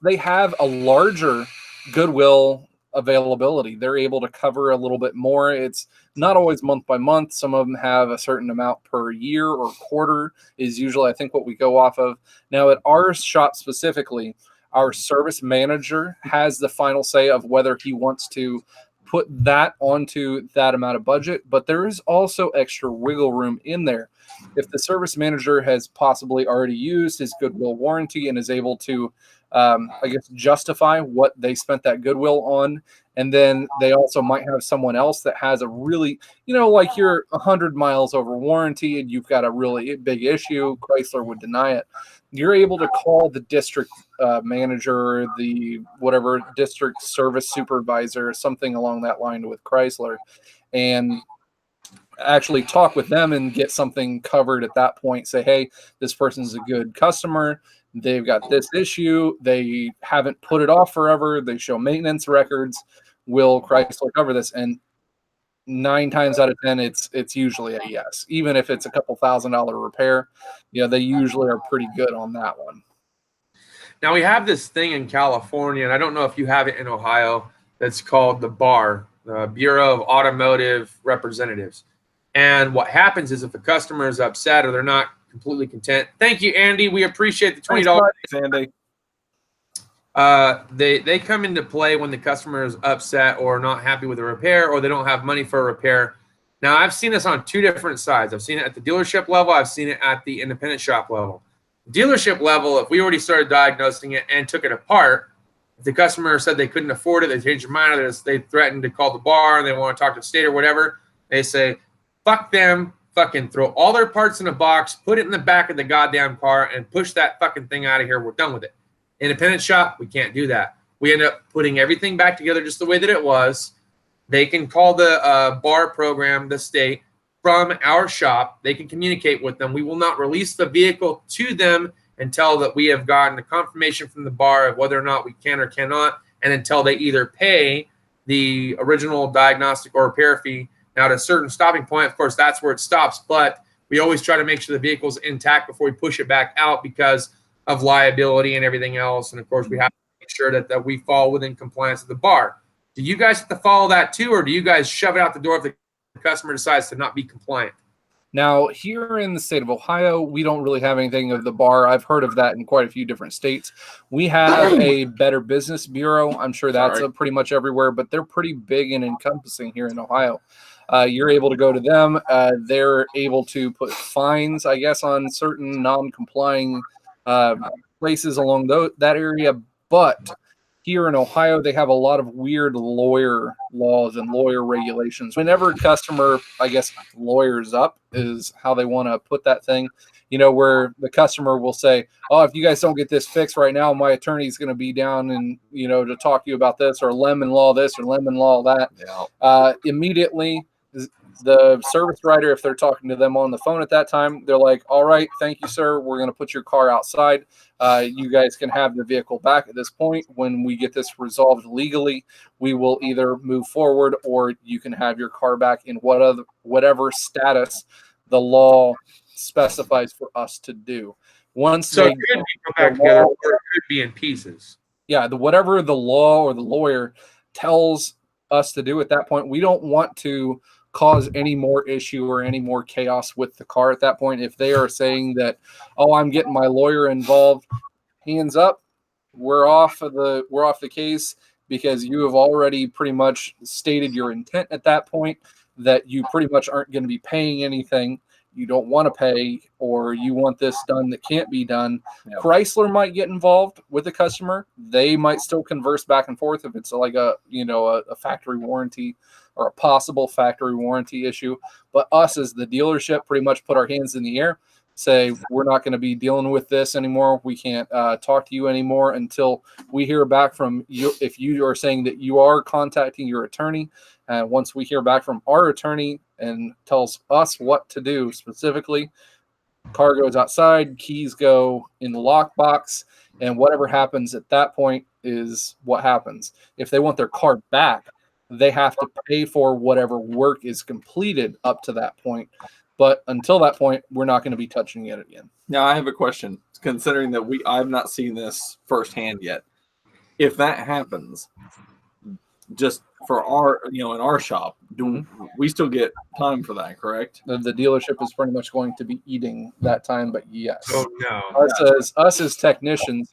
They have a larger Goodwill availability. They're able to cover a little bit more. It's not always month by month. Some of them have a certain amount per year or quarter is usually, I think, what we go off of. Now, at our shop specifically, our service manager has the final say of whether he wants to put that onto that amount of budget, but there is also extra wiggle room in there. If the service manager has possibly already used his Goodwill warranty and is able to, justify what they spent that Goodwill on, and then they also might have someone else that has a really, like you're 100 miles over warranty and you've got a really big issue, Chrysler would deny it. You're able to call the district manager, the whatever district service supervisor, or something along that line with Chrysler, and actually talk with them and get something covered at that point. Say, hey, this person's a good customer. They've got this issue. They haven't put it off forever. They show maintenance records. Will Chrysler cover this? And 9 times out of 10, it's usually a yes. Even if it's a couple $1,000 repair, they usually are pretty good on that one. Now we have this thing in California, and I don't know if you have it in Ohio, that's called the BAR, the Bureau of Automotive Representatives. And what happens is if a customer is upset or they're not completely content. Thank you, Andy. We appreciate the $20. Thanks, Andy. They come into play when the customer is upset or not happy with a repair, or they don't have money for a repair. Now, I've seen this on two different sides. I've seen it at the dealership level. I've seen it at the independent shop level. Dealership level, if we already started diagnosing it and took it apart, if the customer said they couldn't afford it, they changed their mind, they threatened to call the bar and they want to talk to the state or whatever, they say, fuck them, fucking throw all their parts in a box, put it in the back of the goddamn car, and push that fucking thing out of here. We're done with it. Independent shop, we can't do that. We end up putting everything back together just the way that it was. They can call the bar program, the state, from our shop. They can communicate with them. We will not release the vehicle to them until that we have gotten a confirmation from the bar of whether or not we can or cannot, and until they either pay the original diagnostic or repair fee. Now, at a certain stopping point, of course, that's where it stops, but we always try to make sure the vehicle's intact before we push it back out because of liability and everything else. And, of course, we have to make sure that we fall within compliance with the bar. Do you guys have to follow that too, or do you guys shove it out the door if the customer decides to not be compliant? Now, here in the state of Ohio, we don't really have anything of the bar. I've heard of that in quite a few different states. We have a Better Business Bureau. I'm sure that's pretty much everywhere, but they're pretty big and encompassing here in Ohio. You're able to go to them. They're able to put fines, I guess, on certain non-complying places along that area. But here in Ohio, they have a lot of weird lawyer laws and lawyer regulations. Whenever a customer, I guess, lawyers up is how they want to put that thing, where the customer will say, oh, if you guys don't get this fixed right now, my attorney's going to be down and, to talk to you about this, or lemon law this or lemon law that. Yeah. Immediately, the service writer, if they're talking to them on the phone at that time, they're like, all right, thank you, sir. We're going to put your car outside. You guys can have the vehicle back at this point. When we get this resolved legally, we will either move forward or you can have your car back in whatever status the law specifies for us to do. So it could be come back together, or it could be in pieces. Yeah, whatever the law or the lawyer tells us to do at that point, we don't want to cause any more issue or any more chaos with the car at that point. If they are saying that, oh, I'm getting my lawyer involved, hands up, we're off the case, because you have already pretty much stated your intent at that point that you pretty much aren't going to be paying anything. You don't want to pay, or you want this done that can't be done. Yep. Chrysler might get involved with the customer. They might still converse back and forth if it's like a factory warranty or a possible factory warranty issue. But us as the dealership pretty much put our hands in the air, say we're not going to be dealing with this anymore. We can't talk to you anymore until we hear back from you. If you are saying that you are contacting your attorney, once we hear back from our attorney and tells us what to do specifically, car goes outside, keys go in the lockbox, and whatever happens at that point is what happens. If they want their car back, they have to pay for whatever work is completed up to that point. But until that point, we're not going to be touching it again. Now, I have a question. Considering that I've not seen this firsthand yet, if that happens, just for our, in our shop, do we still get time for that, correct? The dealership is pretty much going to be eating that time, but yes. Oh no. Us as technicians,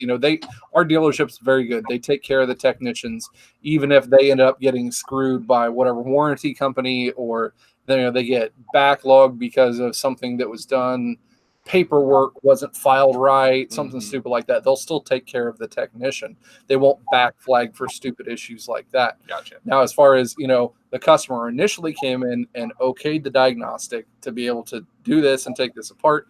our dealership's very good. They take care of the technicians, even if they end up getting screwed by whatever warranty company, or they get backlogged because of something that was done. Paperwork wasn't filed right, something stupid like that. They'll still take care of the technician. They won't back flag for stupid issues like that. Gotcha. Now, as far as, the customer initially came in and okayed the diagnostic to be able to do this and take this apart,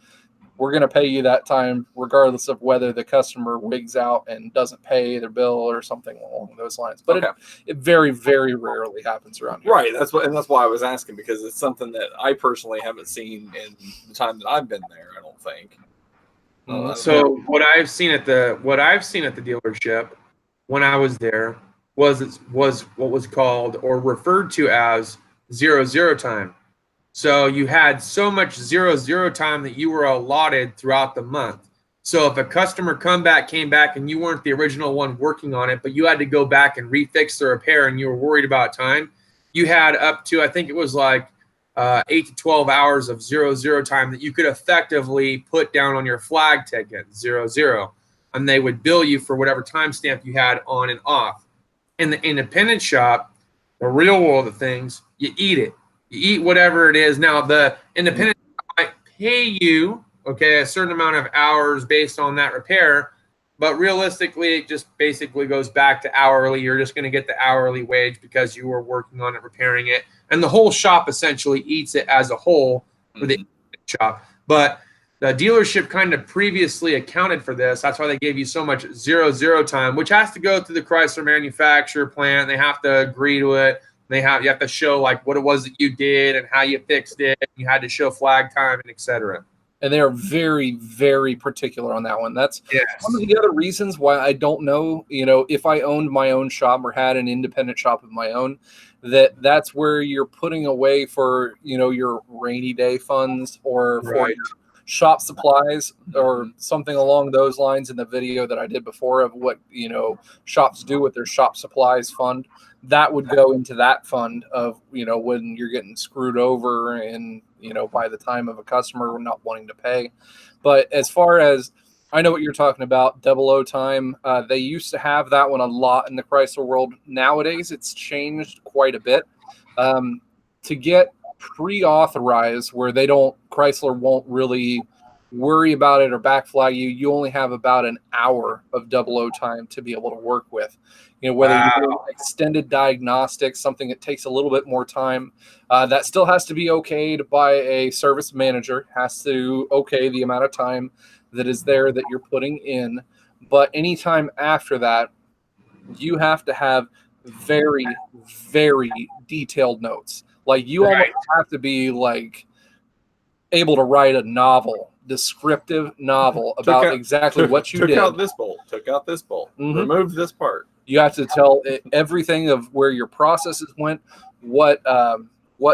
we're going to pay you that time regardless of whether the customer wigs out and doesn't pay their bill or something along those lines. But it very, very rarely happens around here. Right. That's why I was asking, because it's something that I personally haven't seen in the time that I've been there, I don't think. So what I've seen at the dealership when I was there was what was called or referred to as 0-0 time. So you had so much 0-0 time that you were allotted throughout the month. So if a customer came back and you weren't the original one working on it, but you had to go back and refix the repair and you were worried about time, you had up to, I think it was like 8 to 12 hours of 0-0 time that you could effectively put down on your flag ticket, 0-0. And they would bill you for whatever timestamp you had on and off. In the independent shop, the real world of things, you eat it. You eat whatever it is. Now, the independent might pay you, okay, a certain amount of hours based on that repair, but realistically, it just basically goes back to hourly. You're just going to get the hourly wage because you were working on it, repairing it, and the whole shop essentially eats it as a whole for the shop. But the dealership kind of previously accounted for this. That's why they gave you so much 0-0 time, which has to go through the Chrysler manufacturer plant. They have to agree to it. You have to show like what it was that you did and how you fixed it. You had to show flag time and etc. And they are very, very particular on that one. That's one of the other reasons why I don't know, if I owned my own shop or had an independent shop of my own, that's where you're putting away for, your rainy day funds or for your shop supplies or something along those lines in the video that I did before of what, shops do with their shop supplies fund. That would go into that fund of, when you're getting screwed over and, by the time of a customer not wanting to pay. But as far as I know what you're talking about, 00 time, they used to have that one a lot in the Chrysler world. Nowadays, it's changed quite a bit. To get pre-authorized where Chrysler won't really worry about it or backflag you only have about an hour of 00 time to be able to work with. Whether you do extended diagnostics, something that takes a little bit more time, that still has to be okayed by a service manager, has to okay the amount of time that is there that you're putting in. But anytime after that, you have to have very, very detailed notes. Like you almost have to be like able to write a novel, descriptive novel about exactly what you did. Took out this bolt, removed this part. You have to tell everything of where your processes went, what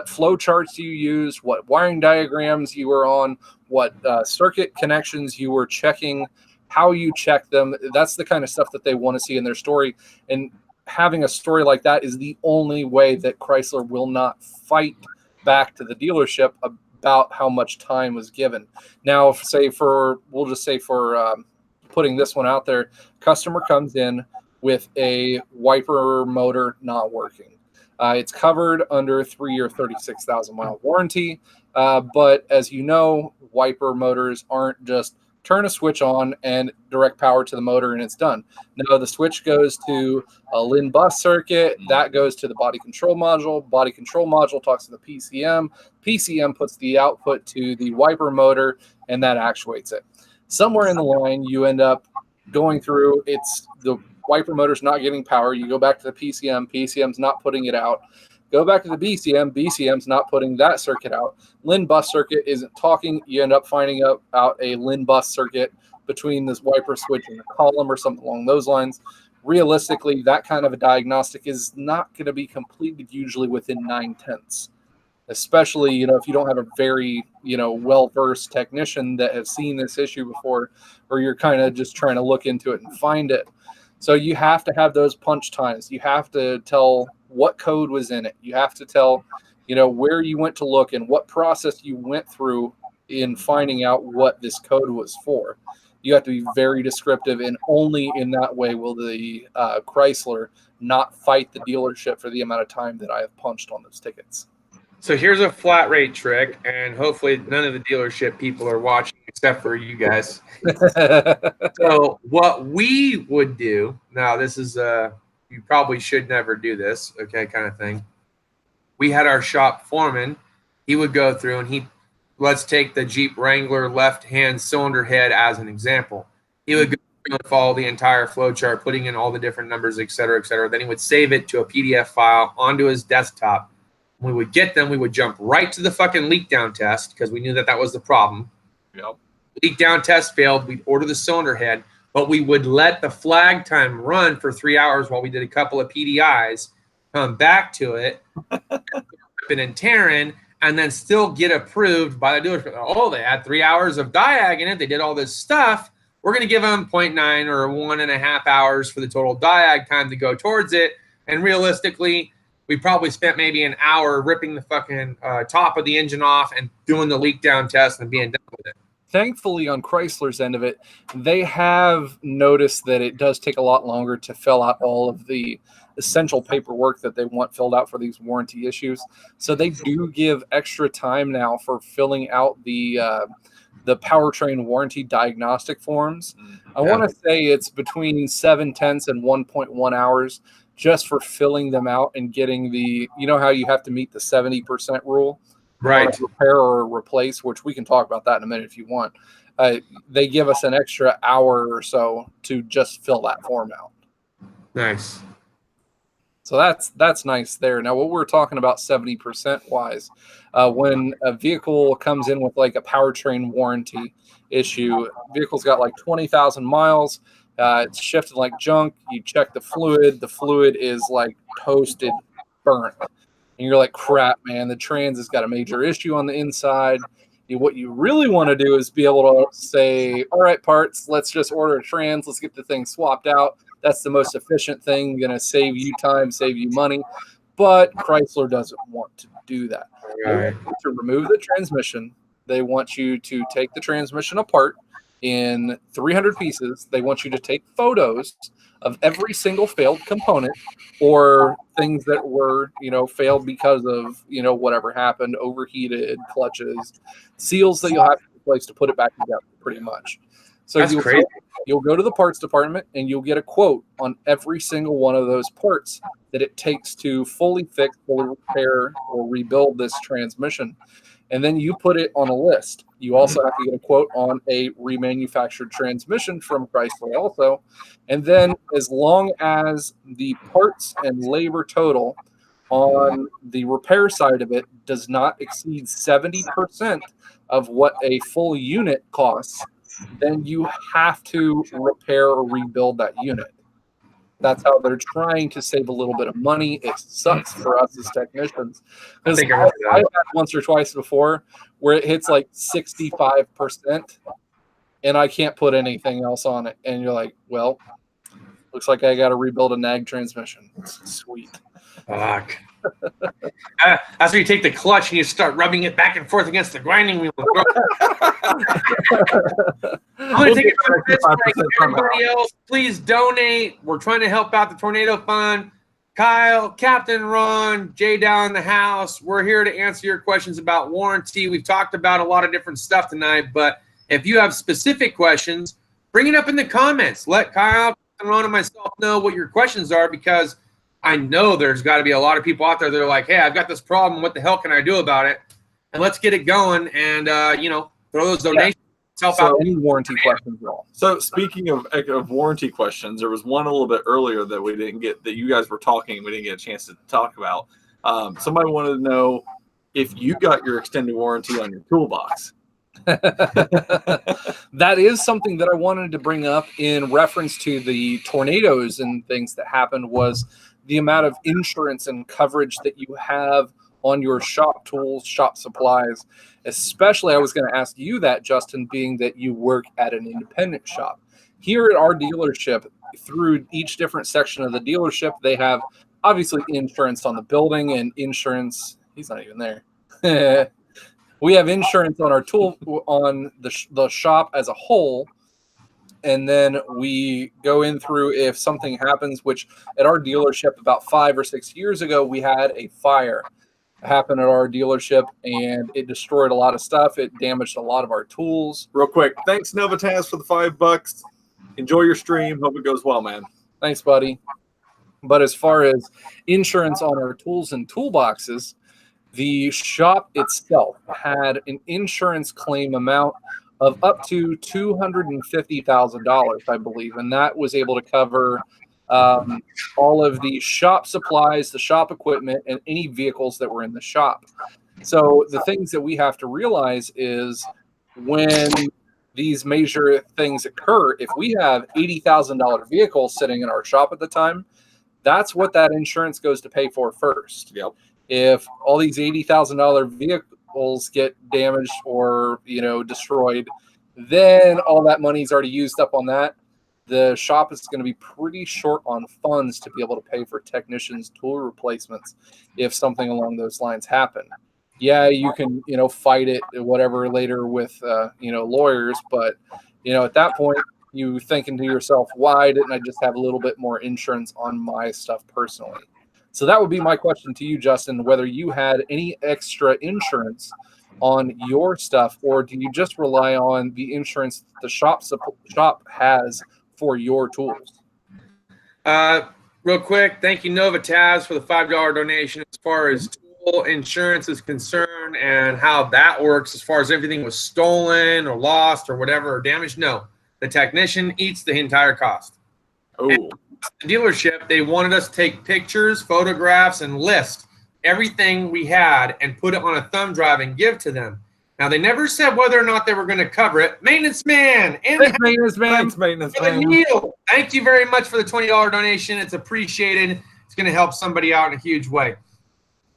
flow charts you used, what wiring diagrams you were on, what circuit connections you were checking, how you check them. That's the kind of stuff that they want to see in their story. And having a story like that is the only way that Chrysler will not fight back to the dealership about how much time was given. Now, we'll just say for putting this one out there, customer comes in with a wiper motor not working. It's covered under a 3-year, 36,000 mile warranty. But as you know, wiper motors aren't just turn a switch on and direct power to the motor and it's done. No, the switch goes to a LIN bus circuit. That goes to the body control module. Body control module talks to the PCM. PCM puts the output to the wiper motor and that actuates it. Somewhere in the line, you end up going through, the wiper motor's not getting power. You go back to the PCM. PCM's not putting it out. Go back to the BCM. BCM's not putting that circuit out. LIN bus circuit isn't talking. You end up finding out a LIN bus circuit between this wiper switch and the column or something along those lines. Realistically, that kind of a diagnostic is not going to be completed usually within 9/10, especially, if you don't have a very, well-versed technician that has seen this issue before, or you're kind of just trying to look into it and find it. So you have to have those punch times. You have to tell what code was in it. You have to tell, where you went to look and what process you went through in finding out what this code was for. You have to be very descriptive, and only in that way will the Chrysler not fight the dealership for the amount of time that I have punched on those tickets. So here's a flat rate trick, and hopefully none of the dealership people are watching except for you guys. So what we would do, now this is you probably should never do this, okay, kind of thing. We had our shop foreman. He would go through and let's take the Jeep Wrangler left-hand cylinder head as an example. He would go through and follow the entire flow chart, putting in all the different numbers, et cetera, et cetera. Then he would save it to a PDF file onto his desktop. When we would get them, we would jump right to the fucking leak down test because we knew that was the problem. Yep. Leak down test failed. We'd order the cylinder head, but we would let the flag time run for 3 hours while we did a couple of PDIs, come back to it, ripping and tearing, and then still get approved by the dealership. Oh, they had 3 hours of diag in it. They did all this stuff. We're going to give them 0.9 or 1.5 hours for the total diag time to go towards it. And realistically, we probably spent maybe an hour ripping the fucking top of the engine off and doing the leak down test and being done with it. Thankfully, on Chrysler's end of it, they have noticed that it does take a lot longer to fill out all of the essential paperwork that they want filled out for these warranty issues. So they do give extra time now for filling out the powertrain warranty diagnostic forms. I want to say it's between 7/10 and 1.1 hours just for filling them out and getting the, you know how you have to meet the 70% rule, Right. Repair or replace, which we can talk about that in a minute if you want. They give us an extra hour or so to just fill that form out. Nice. So that's nice there. Now, what we're talking about 70% wise, when a vehicle comes in with like a powertrain warranty issue, vehicle's got like 20,000 miles, it's shifted like junk. You check the fluid is like toasted, burnt, and you're like, crap, man, the trans has got a major issue on the inside. What you really want to do is be able to say, all right, parts, let's just order a trans, let's get the thing swapped out. That's the most efficient thing, going to save you time, save you money. But Chrysler doesn't want to do that. They want you to remove the transmission. They want you to take the transmission apart in 300 pieces. They want you to take photos of every single failed component or things that were, failed because of, whatever happened, overheated, clutches, seals that you'll have to replace to put it back together, pretty much. So that's crazy. You'll go to the parts department and you'll get a quote on every single one of those parts that it takes to fully fix, fully repair, or rebuild this transmission. And then you put it on a list. You also have to get a quote on a remanufactured transmission from Chrysler also. And then as long as the parts and labor total on the repair side of it does not exceed 70% of what a full unit costs, then you have to repair or rebuild that unit. That's how they're trying to save a little bit of money. It sucks for us as technicians. Because I've had once or twice before where it hits like 65% and I can't put anything else on it. And you're like, well, looks like I got to rebuild a nag transmission. Sweet. Fuck. That's where you take the clutch and you start rubbing it back and forth against the grinding wheel. I'm going to take it from this break. Everybody else, please donate. We're trying to help out the Tornado Fund. Kyle, Captain Ron, Jay down in the house. We're here to answer your questions about warranty. We've talked about a lot of different stuff tonight, but if you have specific questions, bring it up in the comments. Let Kyle, Captain Ron, and myself know what your questions are, because I know there's got to be a lot of people out there that are like, hey, I've got this problem. What the hell can I do about it? And let's get it going and, throw those donations. Help out. Any warranty questions at all. So speaking of warranty questions, there was one a little bit earlier that we didn't get, that you guys were talking, we didn't get a chance to talk about. Somebody wanted to know if you got your extended warranty on your toolbox. That is something that I wanted to bring up in reference to the tornadoes and things that happened, was the amount of insurance and coverage that you have on your shop tools, shop supplies. Especially, I was going to ask you that, Justin, being that you work at an independent shop. Here at our dealership, through each different section of the dealership, they have obviously insurance on the building and insurance. He's not even there. We have insurance on our tool, on the shop as a whole. And then we go in through if something happens, which at our dealership about 5 or 6 years ago, we had a fire happen at our dealership and it destroyed a lot of stuff. It damaged a lot of our tools. Real quick, thanks Novataz for the $5. Enjoy your stream. Hope it goes well, man. Thanks, buddy. But as far as insurance on our tools and toolboxes, the shop itself had an insurance claim amount of up to $250,000, I believe, and that was able to cover all of the shop supplies, the shop equipment, and any vehicles that were in the shop. So the things that we have to realize is when these major things occur, if we have $80,000 vehicles sitting in our shop at the time, that's what that insurance goes to pay for first. Yep. If all these $80,000 vehicles get damaged or, destroyed, then all that money's already used up on that. The shop is going to be pretty short on funds to be able to pay for technicians' tool replacements if something along those lines happen. Yeah, you can, fight it, whatever, later with, lawyers. But, at that point, you thinking to yourself, why didn't I just have a little bit more insurance on my stuff personally? So that would be my question to you, Justin, whether you had any extra insurance on your stuff, or do you just rely on the insurance the shop has for your tools? Real quick, thank you, Nova Taz, for the $5 donation. As far as tool insurance is concerned and how that works, as far as everything was stolen or lost or whatever or damaged, no. The technician eats the entire cost. Oh, The dealership, they wanted us to take pictures, photographs, and list everything we had and put it on a thumb drive and give to them. Now, they never said whether or not they were going to cover it. Maintenance man, maintenance man. Neil, thank you very much for the $20 donation. It's appreciated. It's going to help somebody out in a huge way.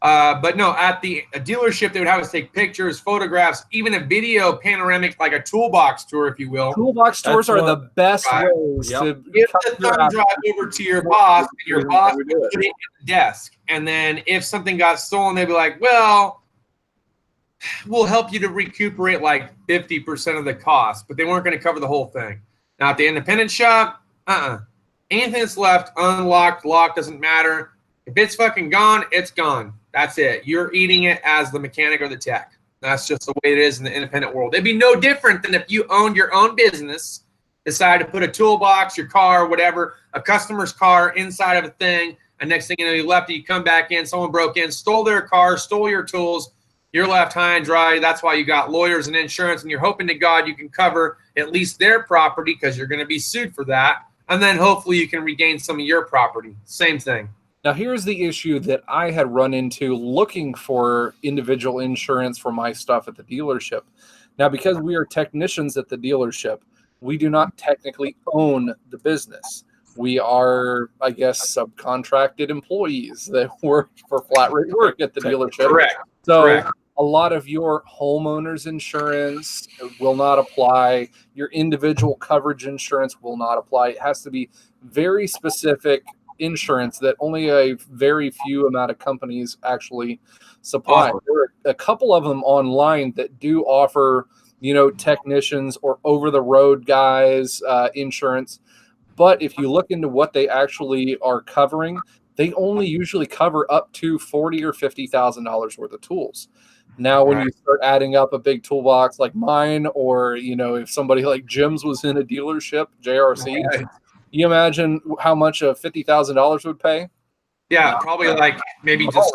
But no, at the dealership, they would have us take pictures, photographs, even a video panoramic, like a toolbox tour, if you will. Toolbox tours are the best ways to give the thumb drive over to your boss, and your boss would put it in the desk. And then if something got stolen, they'd be like, well, we'll help you to recuperate like 50% of the cost, but they weren't going to cover the whole thing. Now, at the independent shop, anything that's left unlocked, locked, doesn't matter. If it's fucking gone, it's gone. That's it. You're eating it as the mechanic or the tech. That's just the way it is in the independent world. It'd be no different than if you owned your own business, decided to put a toolbox, your car, whatever, a customer's car inside of a thing, and next thing you know, you left it, you come back in, someone broke in, stole their car, stole your tools, you're left high and dry. That's why you got lawyers and insurance, and you're hoping to God you can cover at least their property because you're going to be sued for that, and then hopefully you can regain some of your property. Same thing. Now, here's the issue that I had run into looking for individual insurance for my stuff at the dealership. Now, because we are technicians at the dealership, we do not technically own the business. We are, I guess, subcontracted employees that work for flat rate work at the dealership. Correct. So Correct. A lot of your homeowner's insurance will not apply. Your individual coverage insurance will not apply. It has to be very specific insurance that only a very few amount of companies actually supply. There are a couple of them online that do offer, technicians or over-the-road guys insurance. But if you look into what they actually are covering, they only usually cover up to $40,000 or $50,000 worth of tools. Now, when you start adding up a big toolbox like mine, or if somebody like Jim's was in a dealership, JRC, you imagine how much a $50,000 would pay? Yeah, probably like maybe just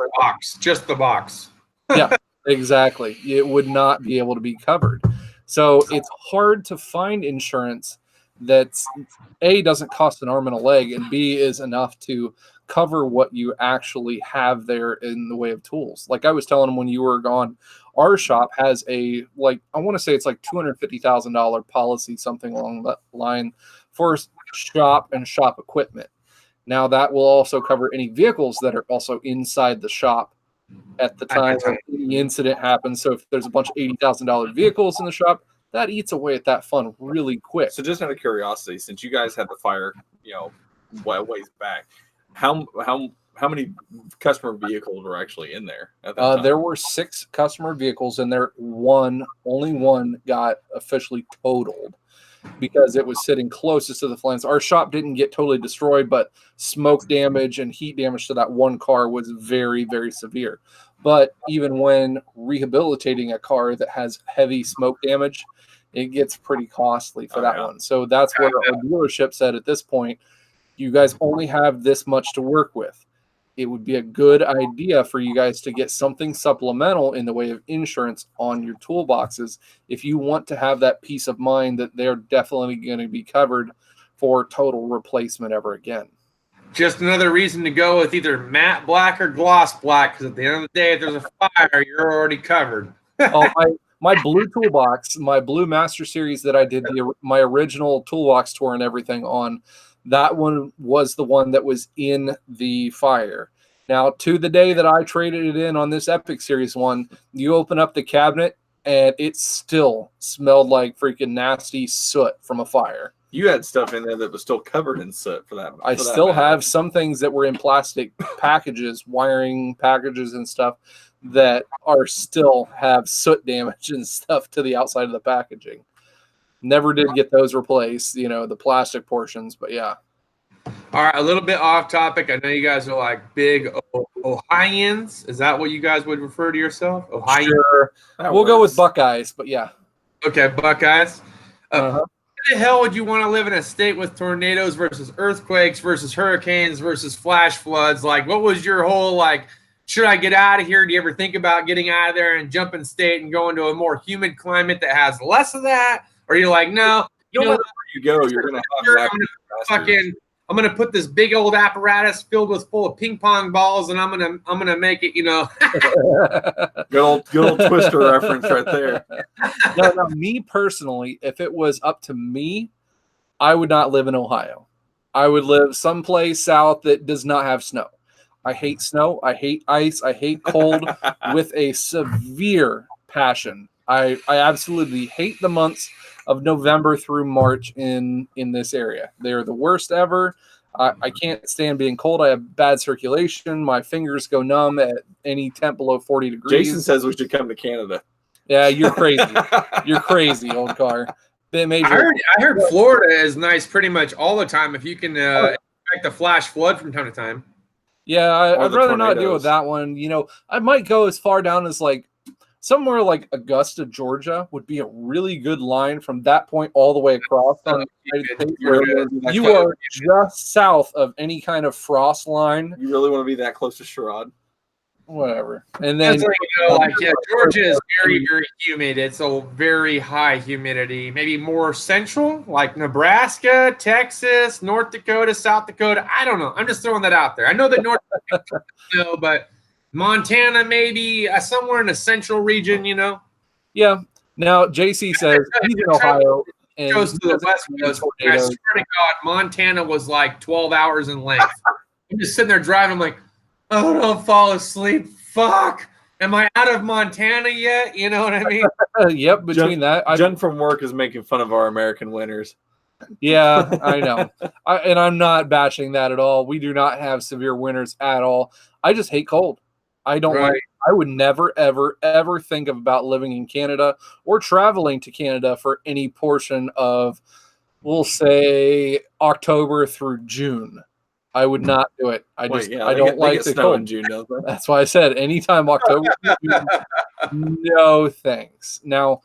the box. Yeah, exactly. It would not be able to be covered. So it's hard to find insurance that's A, doesn't cost an arm and a leg, and B, is enough to cover what you actually have there in the way of tools. Like I was telling them when you were gone, our shop has I want to say it's like $250,000 policy, something along that line, for shop and shop equipment. Now that will also cover any vehicles that are also inside the shop at the time the incident happens. So if there's a bunch of $80,000 vehicles in the shop, that eats away at that fund really quick. So just out of curiosity, since you guys had the fire, ways back, how many customer vehicles were actually in there at that time? There were 6 customer vehicles in there. Only one got officially totaled because it was sitting closest to the flames. Our shop didn't get totally destroyed, but smoke damage and heat damage to that one car was very, very severe. But even when rehabilitating a car that has heavy smoke damage, it gets pretty costly for that one. So that's where our dealership said at this point, you guys only have this much to work with. It would be a good idea for you guys to get something supplemental in the way of insurance on your toolboxes if you want to have that peace of mind that they're definitely going to be covered for total replacement ever again. Just another reason to go with either matte black or gloss black, because at the end of the day, if there's a fire, you're already covered. My blue toolbox, my blue Master Series that I did my original toolbox tour and everything on, that one was the one that was in the fire. Now, to the day that I traded it in on this Epic Series one, you open up the cabinet and it still smelled like freaking nasty soot from a fire. You had stuff in there that was still covered in soot for that. I still have some things that were in plastic packages, wiring packages and stuff that are still have soot damage and stuff to the outside of the packaging. Never did get those replaced, the plastic portions, but yeah. All right, a little bit off topic. I know you guys are like big Ohioans. Is that what you guys would refer to yourself? Ohio? Sure. We'll go with Buckeyes, but yeah. Okay, Buckeyes. Why the hell would you want to live in a state with tornadoes versus earthquakes versus hurricanes versus flash floods? Like, what was your whole, like, should I get out of here? Do you ever think about getting out of there and jumping state and going to a more humid climate that has less of that? Or you're like, no, no matter where you go, you're going to have I'm gonna put this big old apparatus full of ping pong balls, and I'm gonna make it, good old Twister reference right there. No, me personally, if it was up to me, I would not live in Ohio. I would live someplace south that does not have snow. I hate snow. I hate ice. I hate cold with a severe passion. I absolutely hate the months of November through March in this area. They're the worst ever. I can't stand being cold. I have bad circulation. My fingers go numb at any temp below 40 degrees. Jason says we should come to Canada. Yeah, you're crazy. You're crazy, old car. I heard Florida is nice pretty much all the time if you can expect a flash flood from time to time. Yeah, I'd rather not deal with that one. I might go as far down as like somewhere like Augusta, Georgia would be a really good line from that point all the way across on the United States, where you are just south of any kind of frost line. You really want to be that close to Sherrod? Whatever. And then Georgia is very, very humid. It's a very high humidity. Maybe more central, like Nebraska, Texas, North Dakota, South Dakota. I don't know. I'm just throwing that out there. I know that North Dakota, but Montana, maybe somewhere in the central region, Yeah. Now, JC says he's in Ohio. And goes to the west coast. I swear to God, Montana was like 12 hours in length. I'm just sitting there driving. I'm like, oh, don't fall asleep. Fuck. Am I out of Montana yet? You know what I mean? Yep. Jen from work is making fun of our American winters. Yeah, I know. And I'm not bashing that at all. We do not have severe winters at all. I just hate cold. I don't like. I would never, ever, ever think about living in Canada or traveling to Canada for any portion of, we'll say, October through June. I would not do it. I don't like the cold. In June, don't they? That's why I said anytime October. No thanks. Now,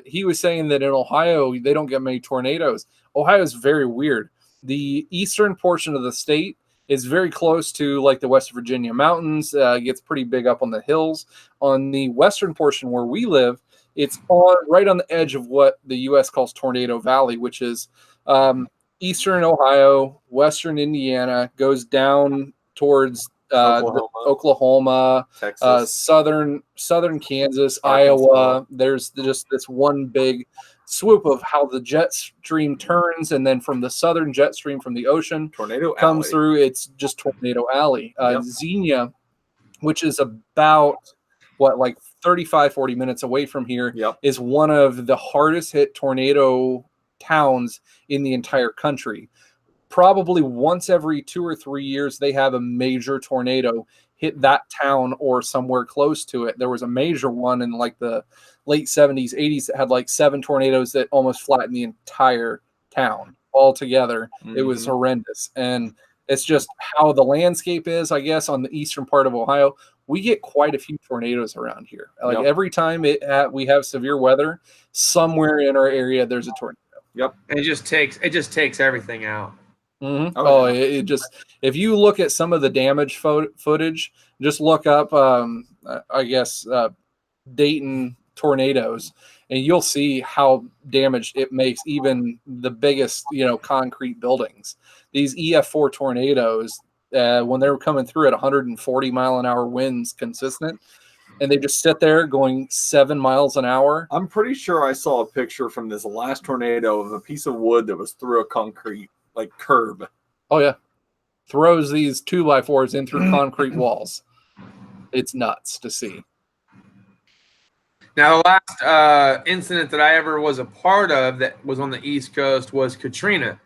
he was saying that in Ohio they don't get many tornadoes. Ohio is very weird. The eastern portion of the state is very close to like the West Virginia mountains. Gets pretty big up on the hills. On the western portion where we live, it's right on the edge of what the U.S. calls Tornado Valley, which is eastern Ohio, western Indiana, goes down towards Oklahoma, Texas, southern Kansas, Arkansas. Iowa. There's just this one big swoop of how the jet stream turns, and then from the southern jet stream from the ocean Tornado comes Alley. through. It's just Tornado Alley. Xenia, which is about 35-40 minutes away from here, is one of the hardest hit tornado towns in the entire country. Probably once every 2 or 3 years they have a major tornado hit that town or somewhere close to it. There was a major one in like the late 70s, 80s that had like 7 tornadoes that almost flattened the entire town altogether. It was horrendous. And it's just how the landscape is, I guess, on the eastern part of Ohio. We get quite a few tornadoes around here. Like every time we have severe weather, somewhere in our area there's a tornado. Yep. It just takes everything out. Mm-hmm. It just, if you look at some of the damage footage, just look up, Dayton tornadoes, and you'll see how damaged it makes even the biggest, concrete buildings. These EF4 tornadoes, when they were coming through at 140 mile an hour winds consistent, and they just sit there going 7 miles an hour. I'm pretty sure I saw a picture from this last tornado of a piece of wood that was through a concrete curb. Oh yeah, throws these 2x4s in through concrete walls. It's nuts to see. Now, the last incident that I ever was a part of that was on the East Coast was Katrina.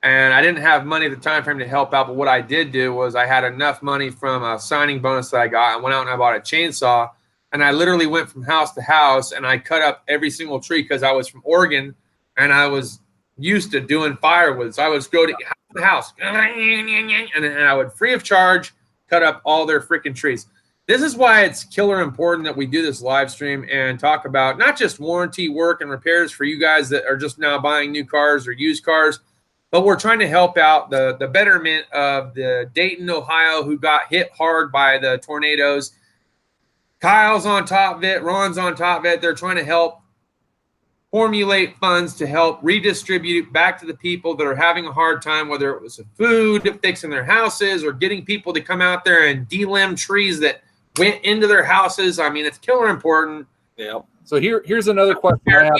And I didn't have money at the time frame to help out, but what I did do was I had enough money from a signing bonus that I got. I went out and I bought a chainsaw, and I literally went from house to house, and I cut up every single tree because I was from Oregon, and I was used to doing firewood. So I would go to the house and I would free of charge cut up all their freaking trees. This is why it's killer important that we do this live stream and talk about not just warranty work and repairs for you guys that are just now buying new cars or used cars, but we're trying to help out the betterment of the Dayton, Ohio, who got hit hard by the tornadoes. Kyle's on top of it. Ron's on top of it. They're trying to help formulate funds to help redistribute back to the people that are having a hard time, whether it was food, fixing their houses, or getting people to come out there and delimb trees that went into their houses. I mean, it's killer important. Yeah. So here's another question I have.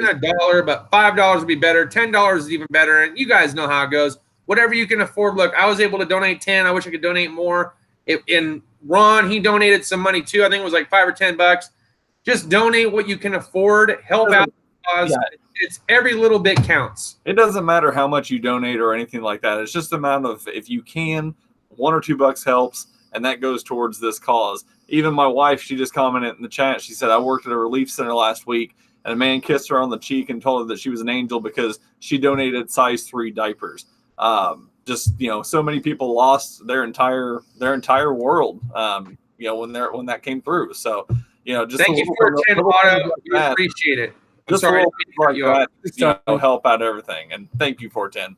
Even a dollar, but $5 would be better. $10 is even better. And you guys know how it goes. Whatever you can afford. Look, I was able to donate 10. I wish I could donate more. And Ron, he donated some money too. I think it was like $5 or $10. Just donate what you can afford. Help out. Yeah. It's every little bit counts. It doesn't matter how much you donate or anything like that. It's just the amount of, if you can, $1 or $2 helps, and that goes towards this cause. Even my wife, she just commented in the chat. She said, I worked at a relief center last week, and a man kissed her on the cheek and told her that she was an angel because she donated size 3 diapers. Just, so many people lost their entire world, when that came through. So, just thank you for 10 auto. We appreciate it. Just sorry to help out everything, and thank you for 10.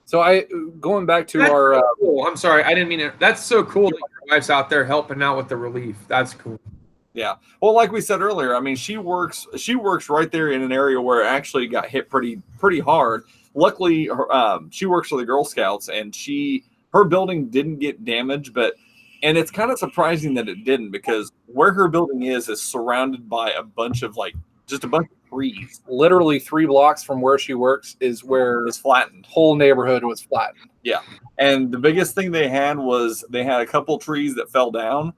So going back to our cool. I'm sorry, I didn't mean it. That's so cool that your wife's out there helping out with the relief. That's cool. Yeah. Well, like we said earlier, I mean, she works right there in an area where it actually got hit pretty hard. Luckily, she works for the Girl Scouts, and her building didn't get damaged, and it's kind of surprising that it didn't, because where her building is surrounded by a bunch of trees. Literally 3 blocks from where she works is where it's flattened. Whole neighborhood was flattened. Yeah. And the biggest thing they had was they had a couple trees that fell down,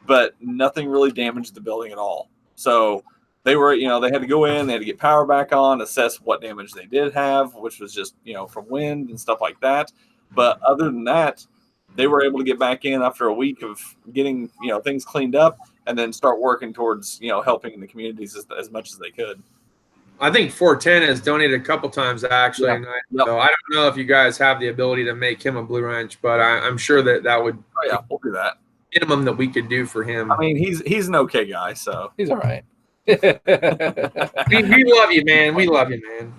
but nothing really damaged the building at all. So they were, they had to go in, they had to get power back on, assess what damage they did have, which was just, from wind and stuff like that. But other than that, they were able to get back in after a week of getting, things cleaned up, and then start working towards, helping the communities as much as they could. I think 410 has donated a couple times actually. Yeah. Yep. So I don't know if you guys have the ability to make him a Blue Wrench, but I'm sure that would. Oh yeah, we'll do that. Minimum that we could do for him. I mean, he's an okay guy, so he's all right. we love you, man. We love you, man.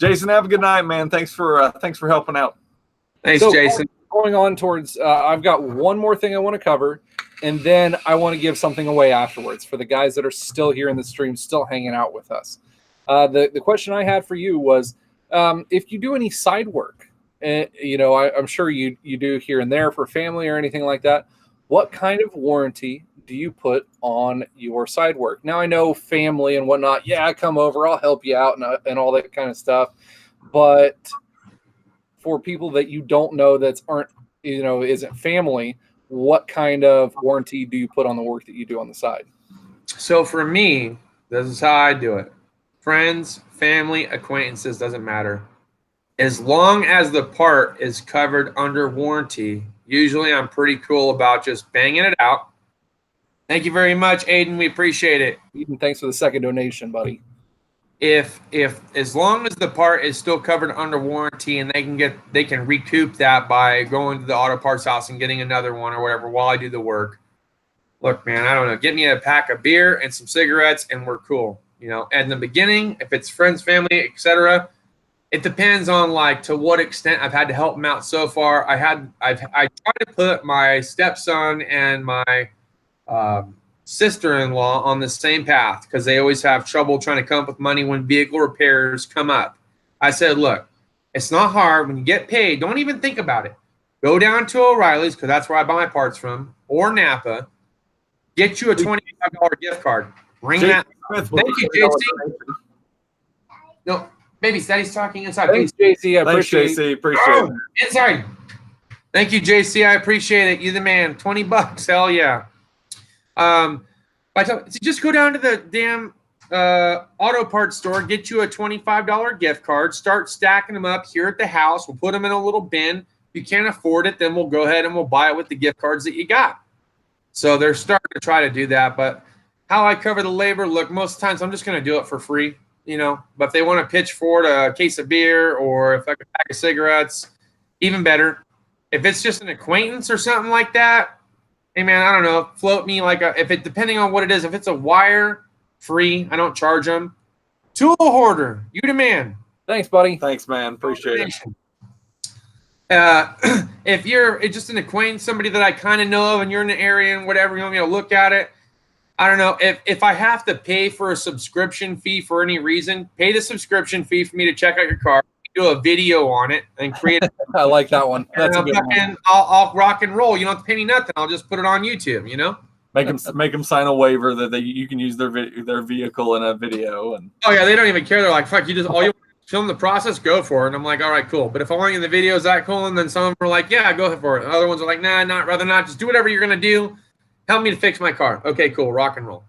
Jason, have a good night, man. Thanks for helping out. Thanks, Jason. Going on towards, I've got one more thing I want to cover, and then I want to give something away afterwards for the guys that are still here in the stream, still hanging out with us. The question I had for you was, if you do any side work, I'm sure you do here and there for family or anything like that, what kind of warranty do you put on your side work? Now, I know family and whatnot. Yeah, come over, I'll help you out and all that kind of stuff. But for people that you don't know isn't family, what kind of warranty do you put on the work that you do on the side? So for me, this is how I do it. Friends, family, acquaintances, doesn't matter. As long as the part is covered under warranty, usually I'm pretty cool about just banging it out. Thank you very much, Aiden. We appreciate it. Eden, thanks for the second donation, buddy. If as long as the part is still covered under warranty and they can recoup that by going to the auto parts house and getting another one or whatever while I do the work. Look, man, I don't know. Get me a pack of beer and some cigarettes and we're cool. At the beginning, if it's friends, family, etc., it depends on to what extent I've had to help them out so far. I tried to put my stepson and my sister-in-law on the same path because they always have trouble trying to come up with money when vehicle repairs come up. I said, look, it's not hard. When you get paid, don't even think about it. Go down to O'Reilly's, because that's where I buy my parts from, or Napa. Get you a $25 gift card. Bring that. Thank you, JC. No, baby, Daddy's talking inside. Thanks, JC. I appreciate it. Appreciate it. Inside. Thank you, JC. I appreciate it. You're the man. $20. Hell yeah. Just go down to the damn auto parts store, get you a $25 gift card, start stacking them up here at the house. We'll put them in a little bin. If you can't afford it, then we'll go ahead and we'll buy it with the gift cards that you got. So they're starting to try to do that. But how I cover the labor. Look, most of the times I'm just going to do it for free, you know. But if they want to pitch for it a case of beer or if I could pack of cigarettes, even better. If it's just an acquaintance or something like that, hey man, I don't know, float me like depending on what it is. If it's a wire, free, I don't charge them. Tool hoarder, you demand. Thanks, buddy. Thanks, man. Appreciate it. If it's just an acquaintance, somebody that I kind of know of, and you're in the area and whatever, you want me to look at it. I don't know. If I have to pay for a subscription fee for any reason, pay the subscription fee for me to check out your car, do a video on it, and create. I like that one. That's a good one. I'll rock and roll. You don't have to pay me nothing. I'll just put it on YouTube. You know. Make them sign a waiver that you can use their vehicle in a video. And oh yeah, they don't even care. They're like, fuck, you want to film the process, go for it. And I'm like, all right, cool. But if I want you in the video, is that cool? And then some of them are like, yeah, go for it. Other ones are like, nah, rather not. Just do whatever you're gonna do. Help me to fix my car. Okay, cool. Rock and roll.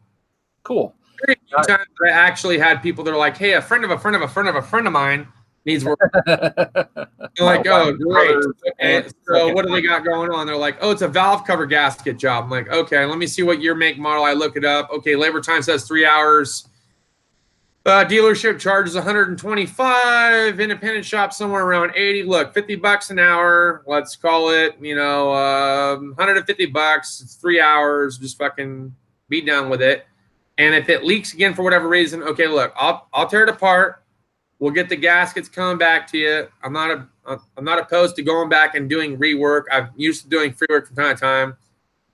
Cool. Very few times I actually had people that are like, hey, a friend of a friend of a friend of a friend of mine needs work. They're like, oh, great. And so what do they got going on? They're like, oh, it's a valve cover gasket job. I'm like, okay, let me see what year, make, model. I look it up. Okay, labor time says 3 hours. Dealership charges 125. Independent shop somewhere around 80. Look, $50 an hour. Let's call it, $150. It's 3 hours. Just fucking be done with it. And if it leaks again for whatever reason, okay, look, I'll tear it apart. We'll get the gaskets coming back to you. I'm not opposed to going back and doing rework. I'm used to doing free work from time to time.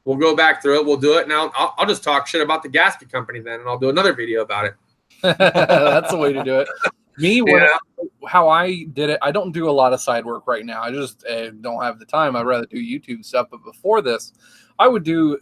We'll go back through it. We'll do it. Now I'll just talk shit about the gasket company then, and I'll do another video about it. That's the way to do it. How I did it, I don't do a lot of side work right now. I just don't have the time. I'd rather do YouTube stuff. But before this, I would do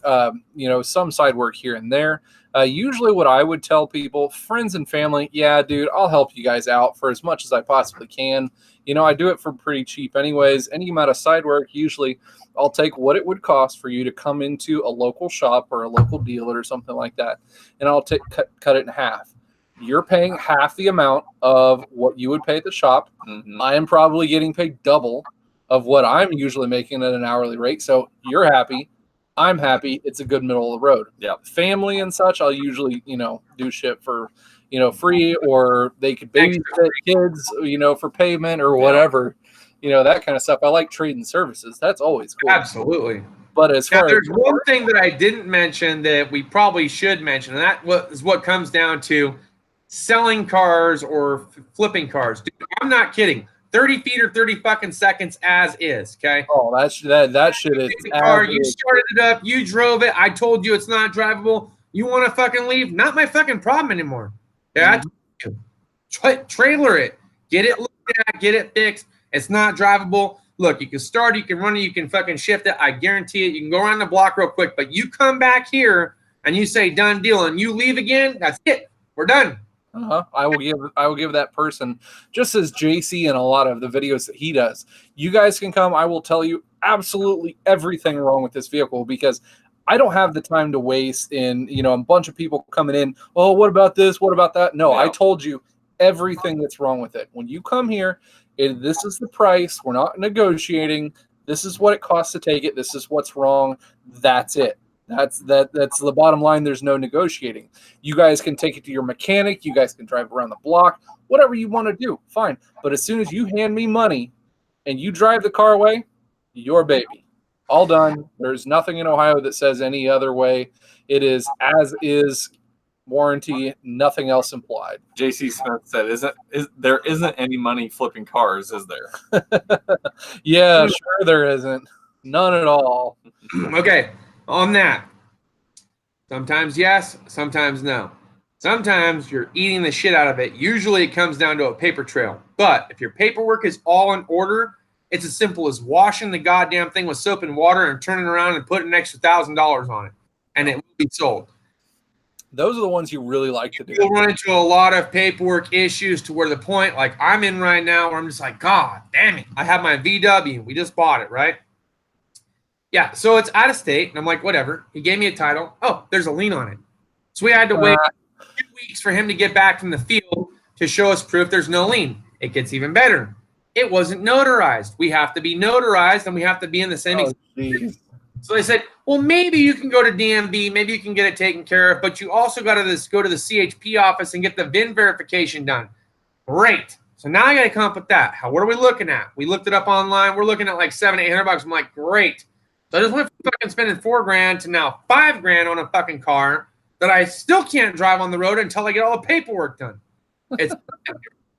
some side work here and there. Usually what I would tell people, friends and family, yeah, dude, I'll help you guys out for as much as I possibly can. I do it for pretty cheap anyways. Any amount of side work, usually I'll take what it would cost for you to come into a local shop or a local dealer or something like that, and I'll cut it in half. You're paying half the amount of what you would pay at the shop. Mm-hmm. I am probably getting paid double of what I'm usually making at an hourly rate. So you're happy. I'm happy. It's a good middle of the road. Yeah. Family and such, I'll usually, do shit for, free, or they could babysit kids, for payment or whatever, that kind of stuff. I like trading services. That's always cool. Absolutely. But as far there's one thing that I didn't mention that we probably should mention, and that is what comes down to selling cars or flipping cars. Dude, I'm not kidding. 30 feet or 30 fucking seconds as is, okay? Oh, that shit is car, you started it up, you drove it, I told you it's not drivable. You want to fucking leave? Not my fucking problem anymore. Yeah, trailer it. Get it looked at, get it fixed. It's not drivable. Look, you can start it, you can run it, you can fucking shift it. I guarantee it. You can go around the block real quick, but you come back here and you say done deal and you leave again, that's it. We're done. I will give that person, just as JC and a lot of the videos that he does, you guys can come. I will tell you absolutely everything wrong with this vehicle because I don't have the time to waste in, a bunch of people coming in. Oh, what about this? What about that? No, I told you everything that's wrong with it. When you come here, this is the price. We're not negotiating. This is what it costs to take it. This is what's wrong. That's it. That's the bottom line. There's no negotiating. You guys can take it to your mechanic. You guys can drive around the block, whatever you want to do. Fine. But as soon as you hand me money and you drive the car away, your baby. All done. There's nothing in Ohio that says any other way. It is as is, warranty, nothing else implied. JC Smith said, there isn't any money flipping cars, is there? Yeah, sure there isn't. None at all. Okay. On that, sometimes yes, sometimes no. Sometimes you're eating the shit out of it. Usually it comes down to a paper trail. But if your paperwork is all in order, it's as simple as washing the goddamn thing with soap and water and turning around and putting an extra $1,000 on it. And it will be sold. Those are the ones you really like to do. You'll run into a lot of paperwork issues to where the point like I'm in right now where I'm just like, God damn it. I have my VW. We just bought it, right? Yeah, so it's out of state, and I'm like, whatever. He gave me a title. Oh, there's a lien on it. So we had to wait 2 weeks for him to get back from the field to show us proof there's no lien. It gets even better. It wasn't notarized. We have to be notarized, and we have to be in the same. So they said, well, maybe you can go to DMV, maybe you can get it taken care of, but you also got to go to the CHP office and get the VIN verification done. Great. So now I got to come up with that. What are we looking at? We looked it up online. We're looking at like $700-800. I'm like, great. So I just went from fucking spending $4,000 to now $5,000 on a fucking car that I still can't drive on the road until I get all the paperwork done. It's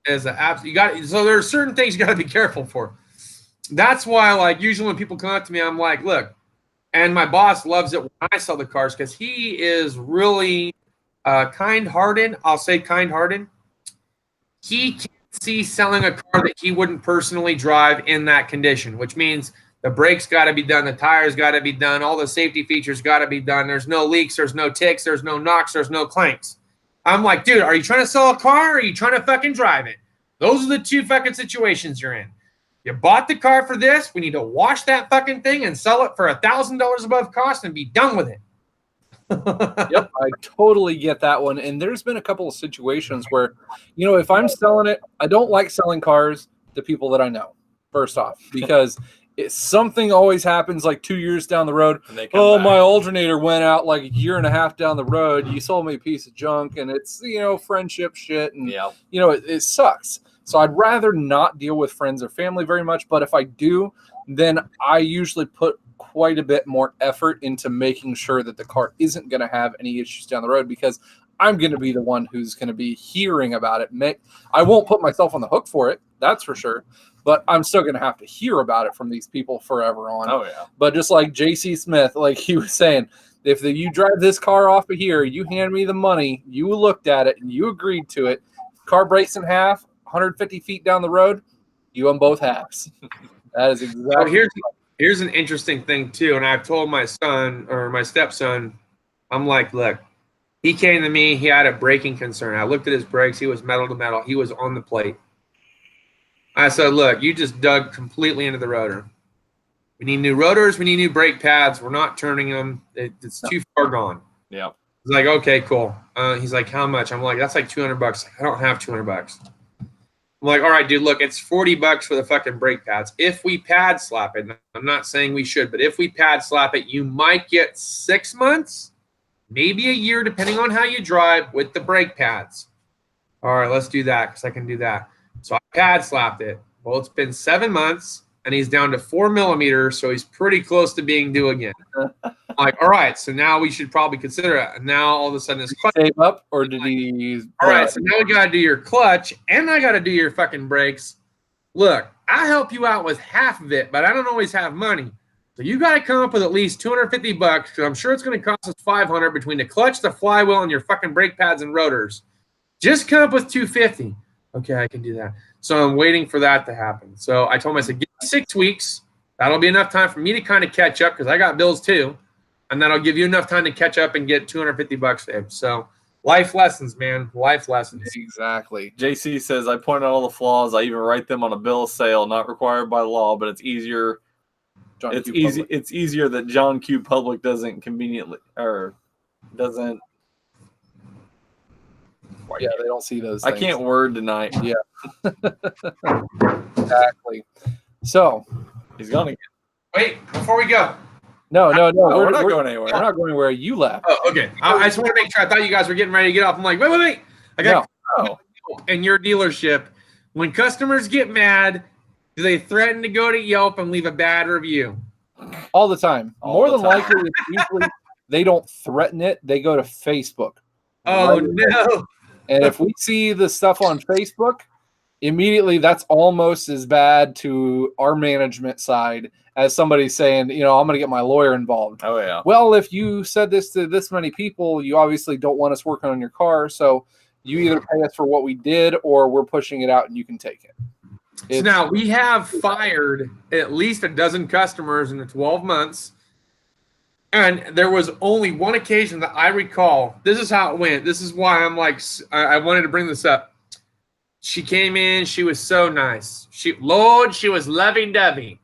an absolute. So there are certain things you got to be careful for. That's why, like, usually when people come up to me, I'm like, look, and my boss loves it when I sell the cars because he is really kind-hearted. I'll say kind-hearted. He can't see selling a car that he wouldn't personally drive in that condition, which means the brakes got to be done, the tires got to be done, all the safety features got to be done. There's no leaks, there's no ticks, there's no knocks, there's no clanks. I'm like, dude, are you trying to sell a car or are you trying to fucking drive it? Those are the two fucking situations you're in. You bought the car for this. We need to wash that fucking thing and sell it for $1,000 above cost and be done with it. Yep, I totally get that one. And there's been a couple of situations where, if I'm selling it, I don't like selling cars to people that I know, first off, because something always happens like 2 years down the road. Oh, my alternator went out like a year and a half down the road. You sold me a piece of junk, and it's, friendship shit. And, it sucks. So I'd rather not deal with friends or family very much. But if I do, then I usually put quite a bit more effort into making sure that the car isn't going to have any issues down the road, because I'm going to be the one who's going to be hearing about it. I won't put myself on the hook for it, that's for sure, but I'm still going to have to hear about it from these people forever on. Oh, yeah. But just like J.C. Smith, like he was saying, if you drive this car off of here, you hand me the money, you looked at it, and you agreed to it, car breaks in half, 150 feet down the road, you own both halves. That is exactly. Here's an interesting thing too, and I've told my son or my stepson, I'm like, look, he came to me, he had a braking concern. I looked at his brakes, he was metal to metal, he was on the plate. I said, look, you just dug completely into the rotor. We need new rotors, we need new brake pads, we're not turning them, it's too far gone. Yeah. He's like, okay, cool. He's like, how much? I'm like, that's like $200. I don't have $200. I'm like, all right, dude, look, it's $40 for the fucking brake pads. If we pad slap it, I'm not saying we should, but if we pad slap it, you might get 6 months, maybe a year, depending on how you drive with the brake pads. All right, let's do that because I can do that. So I pad slapped it. Well, it's been 7 months, and he's down to 4 millimeters, so he's pretty close to being due again. I'm like, all right, so now we should probably consider it. And now all of a sudden, it's save up, or did he use? All right, so now we got to do your clutch, and I got to do your fucking brakes. Look, I help you out with half of it, but I don't always have money. So you got to come up with at least $250 because I'm sure it's going to cost us $500 between the clutch, the flywheel, and your fucking brake pads and rotors. Just come up with $250. Okay, I can do that. So I'm waiting for that to happen. So I told him, I said, give me 6 weeks. That'll be enough time for me to kind of catch up because I got bills too. And that'll give you enough time to catch up and get $250 to him. So life lessons, man. Life lessons. Exactly. JC says, I point out all the flaws. I even write them on a bill of sale, not required by law, but it's easier. It's easier that John Q. Public doesn't conveniently or doesn't. Yeah, they don't see those I things. can't word tonight. Yeah. Exactly. So he's gonna get. Wait, before we go. No. We're not going anywhere. We're not going anywhere. You left. Oh, okay. I just want to make sure. I thought you guys were getting ready to get off. I'm like, wait. I got in your dealership. When customers get mad, do they threaten to go to Yelp and leave a bad review? All the time. More than likely, it's usually they don't threaten it. They go to Facebook. Oh, no. And if we see the stuff on Facebook, immediately that's almost as bad to our management side as somebody saying, I'm going to get my lawyer involved. Oh, yeah. Well, if you said this to this many people, you obviously don't want us working on your car. So you either pay us for what we did or we're pushing it out and you can take it. So now we have fired at least a dozen customers in the 12 months. And there was only one occasion that I recall. This is how it went. This is why I'm like, I wanted to bring this up. She came in. She was so nice. She was lovey-dovey.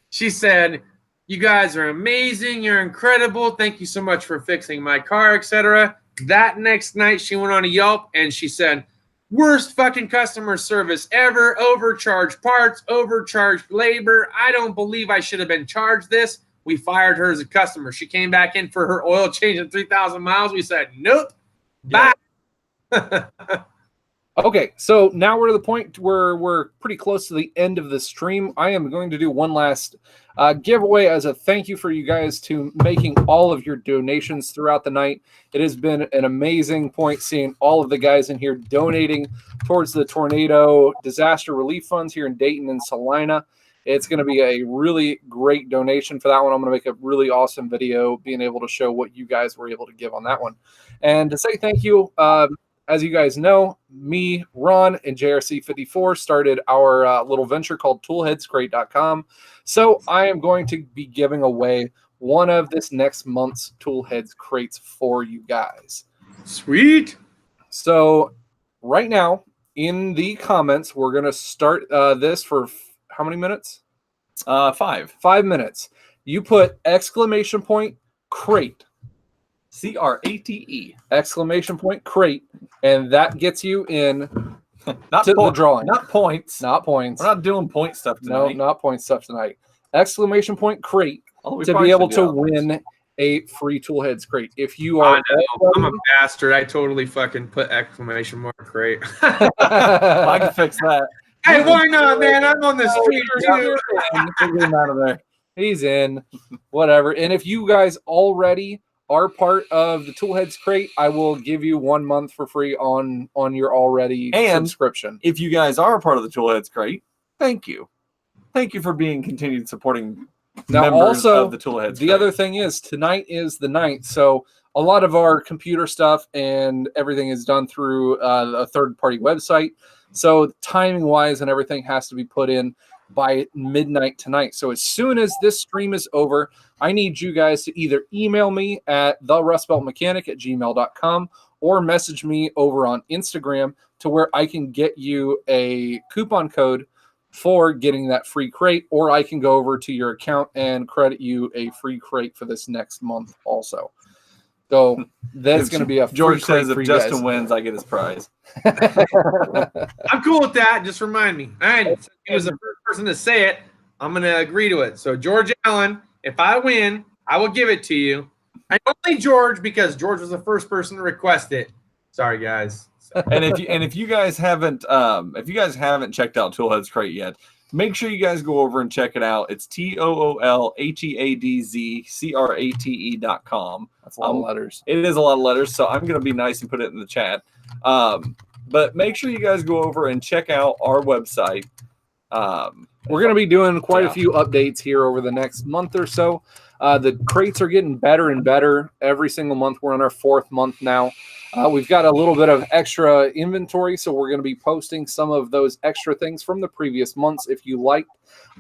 She said, you guys are amazing. You're incredible. Thank you so much for fixing my car, etc. That next night, she went on a Yelp and she said, worst fucking customer service ever. Overcharged parts, overcharged labor. I don't believe I should have been charged this. We fired her as a customer. She came back in for her oil change at 3,000 miles. We said, nope, bye. Okay, so now we're to the point where we're pretty close to the end of the stream. I am going to do one last giveaway as a thank you for you guys to making all of your donations throughout the night. It has been an amazing point seeing all of the guys in here donating towards the tornado disaster relief funds here in Dayton and Salina. It's going to be a really great donation for that one. I'm going to make a really awesome video being able to show what you guys were able to give on that one. And to say thank you, as you guys know, me, Ron, and JRC54 started our little venture called toolheadscrate.com. So I am going to be giving away one of this next month's Toolheads crates for you guys. Sweet. So right now in the comments, we're going to start this for how many minutes? 5. 5 minutes. You put exclamation point crate. CRATE. Exclamation point crate. And that gets you in Not to the drawing. Not points. Not points. We're not doing point stuff tonight. No, not point stuff tonight. Exclamation point crate Although to be able to win a free Toolheads crate. If you are, I'm a bastard. I totally fucking put exclamation mark crate. I can fix that. Hey, why not, man? I'm on the street too. Get him out of there. He's in, whatever. And if you guys already are part of the Toolheads crate, I will give you 1 month for free on your already subscription. If you guys are a part of the Toolheads crate, thank you. Thank you for being continued supporting members also, of the Toolheads the crate. other thing is tonight is the night, so a lot of our computer stuff and everything is done through a third-party website. So timing-wise and everything has to be put in by midnight tonight. So as soon as this stream is over, I need you guys to either email me at therustbeltmechanic@gmail.com or message me over on Instagram to where I can get you a coupon code for getting that free crate, or I can go over to your account and credit you a free crate for this next month also. So that's going to be a free George crate says if for you Justin guys. wins, I get his prize. I'm cool with that. Just remind me. All right. Since he was the first person to say it, I'm going to agree to it. So, George Allen, if I win, I will give it to you. And only George, because George was the first person to request it. Sorry, guys. And if you guys haven't checked out Toolheads Crate yet, make sure you guys go over and check it out. It's TOOLHEADZCRATE.com. That's a lot of letters. It is a lot of letters, so I'm going to be nice and put it in the chat. But make sure you guys go over and check out our website. We're going to be doing quite a few updates here over the next month or so. The crates are getting better and better every single month. We're on our 4th month now. We've got a little bit of extra inventory, so we're going to be posting some of those extra things from the previous months. If you like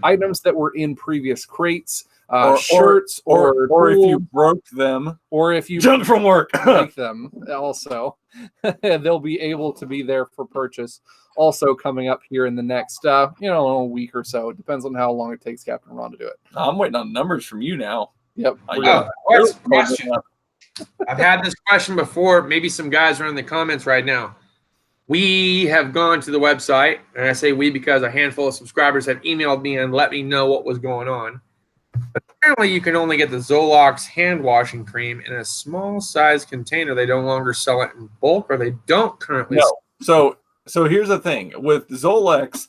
items that were in previous crates, shirts, or if you broke them, or if you junk from work, break them, also they'll be able to be there for purchase. Also coming up here in the next, a week or so. It depends on how long it takes Captain Ron to do it. I'm waiting on numbers from you now. Yep. Question. I've had this question before. Maybe some guys are in the comments right now. We have gone to the website, and I say we because a handful of subscribers have emailed me and let me know what was going on. But apparently, you can only get the Zolox hand washing cream in a small size container. They no longer sell it in bulk, or they don't currently. No. So here's the thing with Zolex.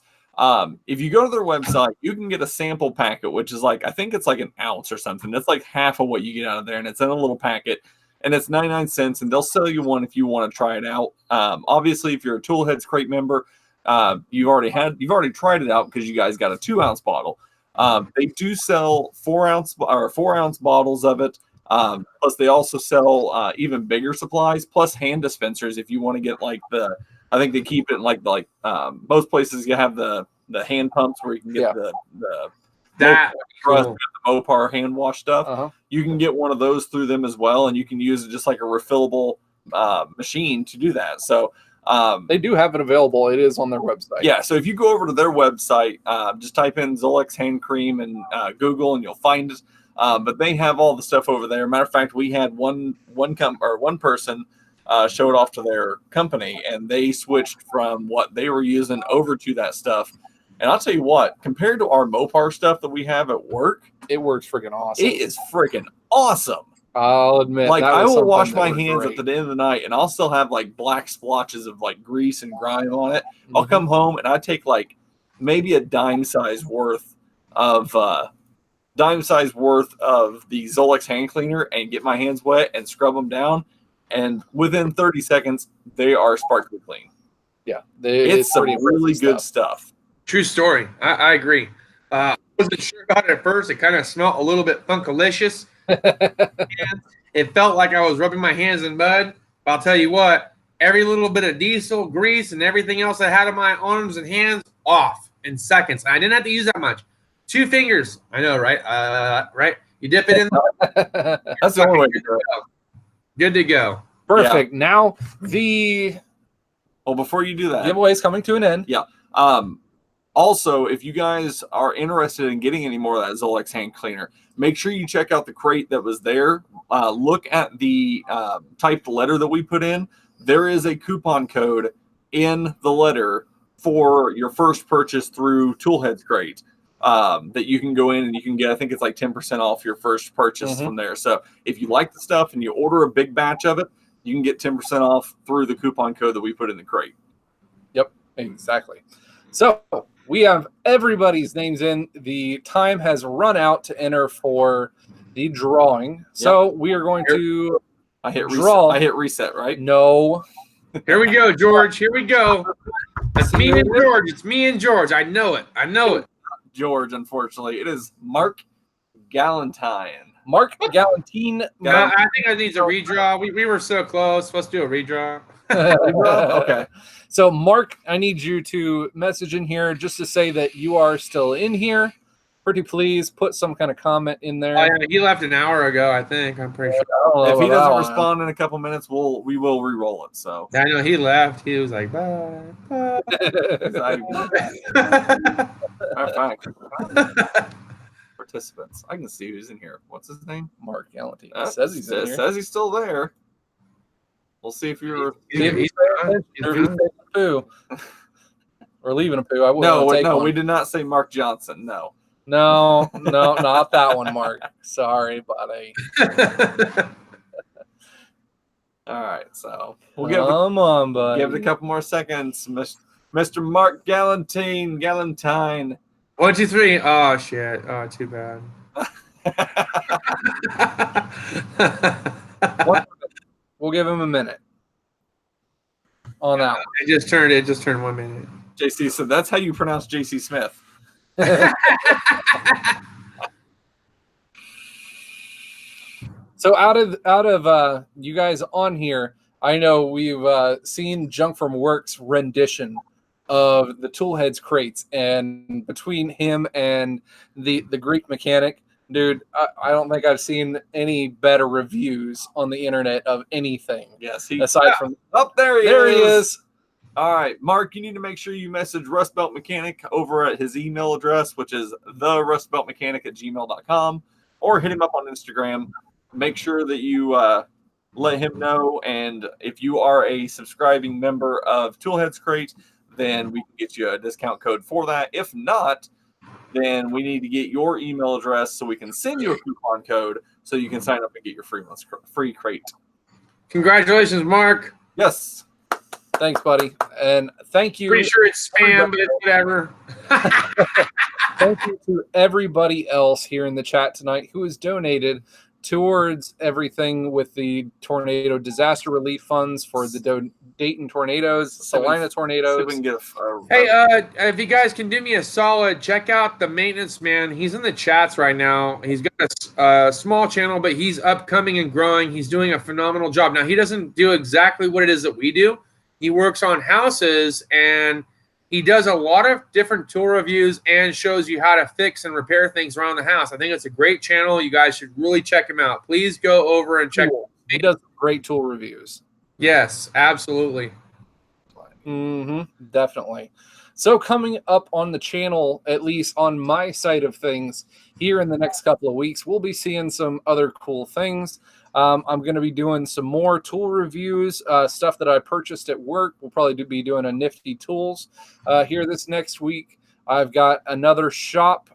If you go to their website, you can get a sample packet, which is I think it's like an ounce or something. That's like half of what you get out of there, and it's in a little packet, and it's 99 cents, and they'll sell you one if you want to try it out. Obviously, if you're a Toolheads Crate member, you've already tried it out because you guys got a 2-ounce bottle. They do sell 4-ounce bottles of it. Plus, they also sell even bigger supplies, plus hand dispensers if you want to get I think they keep it most places you have the hand pumps where you can get the Mopar hand wash stuff. You can get one of those through them as well, and you can use it just like a refillable machine to do that. So they do have it available. It is on their website. Yeah, so if you go over to their website, just type in Zolex hand cream and Google, and you'll find it. But they have all the stuff over there. Matter of fact, we had one person show it off to their company, and they switched from what they were using over to that stuff. And I'll tell you what, compared to our Mopar stuff that we have at work, it works freaking awesome. it is freaking awesome. I'll admit, like that I was will wash something that my was hands great. at the end of the night, and I'll still have like black splotches of like grease and grime on it. I'll come home and I take like maybe a dime size worth of the Zolex hand cleaner and get my hands wet and scrub them down, and within 30 seconds they are sparkly clean. Yeah, it's some really good stuff. True story. I agree. I wasn't sure about it at first. It kind of smelled a little bit funkalicious. It felt like I was rubbing my hands in mud. But I'll tell you what, every little bit of diesel, grease, and everything else I had on my arms and hands off in seconds. And I didn't have to use that much. 2 fingers. I know, right? Right? You dip it in. That's the only way to do it. Good to go. Perfect. Yeah. Now before you do that, giveaway is coming to an end. Yeah. Also, if you guys are interested in getting any more of that Zolex hand cleaner, make sure you check out the crate that was there. Look at the typed letter that we put in. There is a coupon code in the letter for your first purchase through Toolhead's Crate that you can go in and you can get, I think it's like 10% off your first purchase from there. So if you like the stuff and you order a big batch of it, you can get 10% off through the coupon code that we put in the crate. Yep, exactly. So we have everybody's names in. The time has run out to enter for the drawing. So we are going to draw. I hit reset, right? No. Here we go, George. Here we go. It's me and George. It's me and George. I know it. I know it. George, unfortunately. It is Mark Galantine. Mark Galantine. I think I need a redraw. We were so close. Let's do a redraw. Okay. So, Mark, I need you to message in here just to say that you are still in here. Pretty please put some kind of comment in there. Oh, yeah, he left an hour ago, I think. I'm pretty sure. If he doesn't respond in a couple minutes, we will re-roll it. So I know he left. He was like, bye. Bye. Participants. I can see who's in here. What's his name? Mark Galantine. Says he's in here. Says he's still there. We'll see if you're poo. Or leaving a poo. I wouldn't. No, we did not say Mark Johnson. No, not that one, Mark. Sorry, buddy. All right, so we'll give it a couple more seconds, Mr. Mark Galantine. 1, 2, 3. Oh shit! Oh, too bad. We'll give him a minute on that one. It just turned 1 minute. JC, so that's how you pronounce JC Smith. So out of you guys on here, I know we've seen Junk from Work's rendition of the Toolheads crates, and between him and the Greek mechanic, dude, I don't think I've seen any better reviews on the internet of anything. Yes, aside from there he is. All right, Mark, you need to make sure you message Rust Belt Mechanic over at his email address, which is therustbeltmechanic@gmail.com, or hit him up on Instagram. Make sure that you let him know, and if you are a subscribing member of Toolheads Crate, then we can get you a discount code for that. If not, then we need to get your email address so we can send you a coupon code so you can sign up and get your free crate. Congratulations, Mark. Yes. Thanks, buddy. And thank you. Pretty sure it's spam, but it's whatever. Thank you to everybody else here in the chat tonight who has donated towards everything with the tornado disaster relief funds for the Dayton tornadoes, Salina tornadoes. Hey, if you guys can do me a solid, check out the maintenance man. He's in the chats right now. He's got a small channel, but he's upcoming and growing. He's doing a phenomenal job. Now, he doesn't do exactly what it is that we do. He works on houses, and he does a lot of different tool reviews and shows you how to fix and repair things around the house. I think it's a great channel. You guys should really check him out. Please go over and check. He does great tool reviews. Yes, absolutely. Definitely. So coming up on the channel, at least on my side of things, here in the next couple of weeks, we'll be seeing some other cool things. I'm going to be doing some more tool reviews, stuff that I purchased at work. We'll probably be doing a nifty tools here this next week. I've got another shop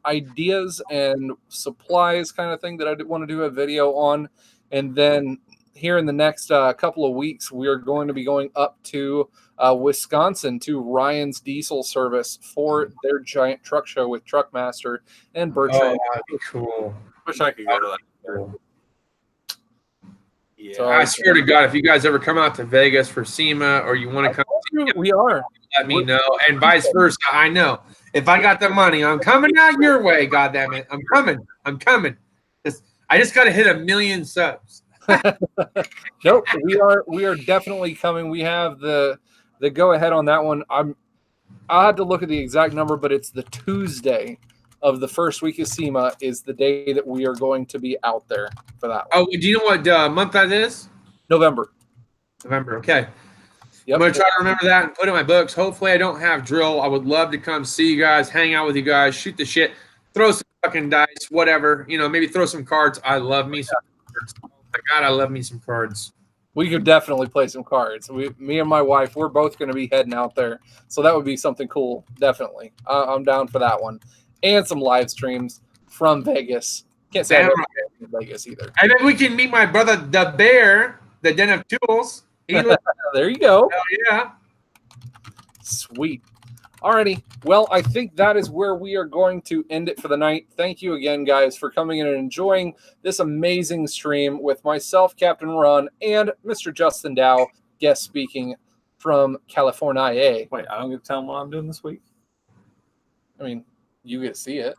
ideas and supplies kind of thing that I want to do a video on. And then here in the next couple of weeks, we are going to be going up to Wisconsin to Ryan's Diesel Service for their giant truck show with Truckmaster and Bertrand. Oh, that'd be cool. Wish I could go to that. Cool. Yeah. So, I swear to God, if you guys ever come out to Vegas for SEMA or you want to come, we are. let me know, and vice versa. I know if I got the money, I'm coming out your way. God damn it, I'm coming. I just got to hit 1 million subs. Nope, we are definitely coming. We have the go ahead on that one. I'll have to look at the exact number, but it's the Tuesday of the first week of SEMA is the day that we are going to be out there for that one. Oh, do you know what month that is? November. November. Okay. Yep. I'm going to try to remember that and put it in my books. Hopefully I don't have drill. I would love to come see you guys, hang out with you guys, shoot the shit, throw some fucking dice, whatever. Maybe throw some cards. I love me some cards. Oh my God, I love me some cards. We could definitely play some cards. Me and my wife, we're both going to be heading out there. So that would be something cool. Definitely. I'm down for that one. And some live streams from Vegas. Can't say I'm in Vegas either. And then we can meet my brother, the Bear, the Den of Tools. There you go. Hell yeah. Sweet. Alrighty. Well, I think that is where we are going to end it for the night. Thank you again, guys, for coming in and enjoying this amazing stream with myself, Captain Ron, and Mr. Justin Dow, guest speaking from California. Wait, I don't get to tell them what I'm doing this week. I mean, you get to see it.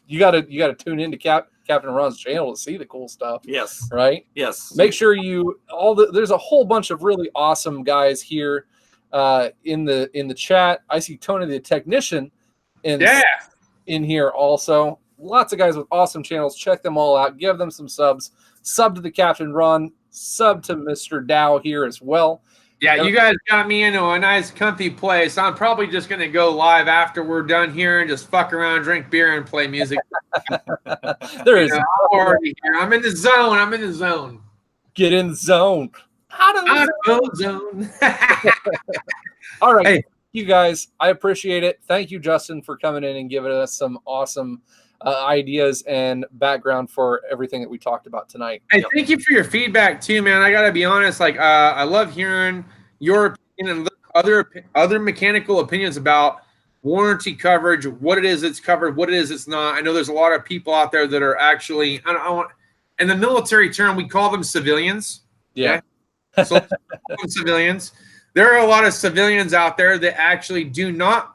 you gotta tune into Captain Ron's channel to see the cool stuff. Yes. Right? Yes. Make sure there's a whole bunch of really awesome guys here in the chat. I see Tony the Technician in here also. Lots of guys with awesome channels. Check them all out. Give them some subs. Sub to the Captain Ron. Sub to Mr. Dow here as well. Yeah, you guys got me into a nice, comfy place. I'm probably just going to go live after we're done here and just fuck around, drink beer, and play music. I'm already here. I'm in the zone. Get in the zone. Out of the zone. All right. Hey, you guys, I appreciate it. Thank you, Justin, for coming in and giving us some awesome ideas and background for everything that we talked about tonight. Hey, thank you for your feedback too, man. I gotta be honest. I love hearing your opinion and other mechanical opinions about warranty coverage, what it is that's covered, what it is it's not. I know there's a lot of people out there that are actually, in the military term, we call them civilians. Yeah. Okay? So civilians. There are a lot of civilians out there that actually do not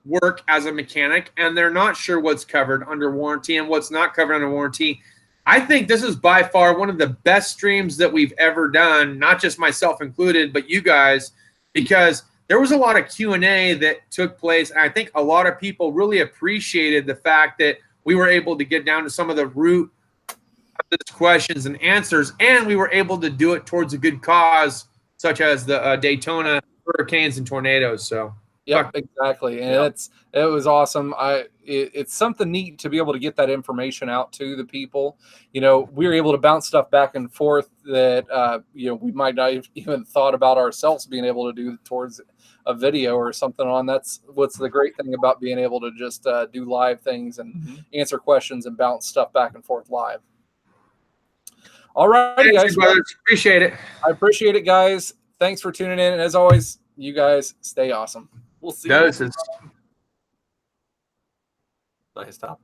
work as a mechanic, and they're not sure what's covered under warranty and what's not covered under warranty. I think this is by far one of the best streams that we've ever done, not just myself included, but you guys, because there was a lot of Q&A that took place, and I think a lot of people really appreciated the fact that we were able to get down to some of the root of these questions and answers, and we were able to do it towards a good cause, such as the Daytona hurricanes and tornadoes. So yep, exactly. And it was awesome. It's something neat to be able to get that information out to the people. We were able to bounce stuff back and forth that we might not have even thought about ourselves being able to do towards a video or something on. That's what's the great thing about being able to just do live things and answer questions and bounce stuff back and forth live. All right, guys. Appreciate it. I appreciate it, guys. Thanks for tuning in. And as always, you guys stay awesome. We'll see you. Stop.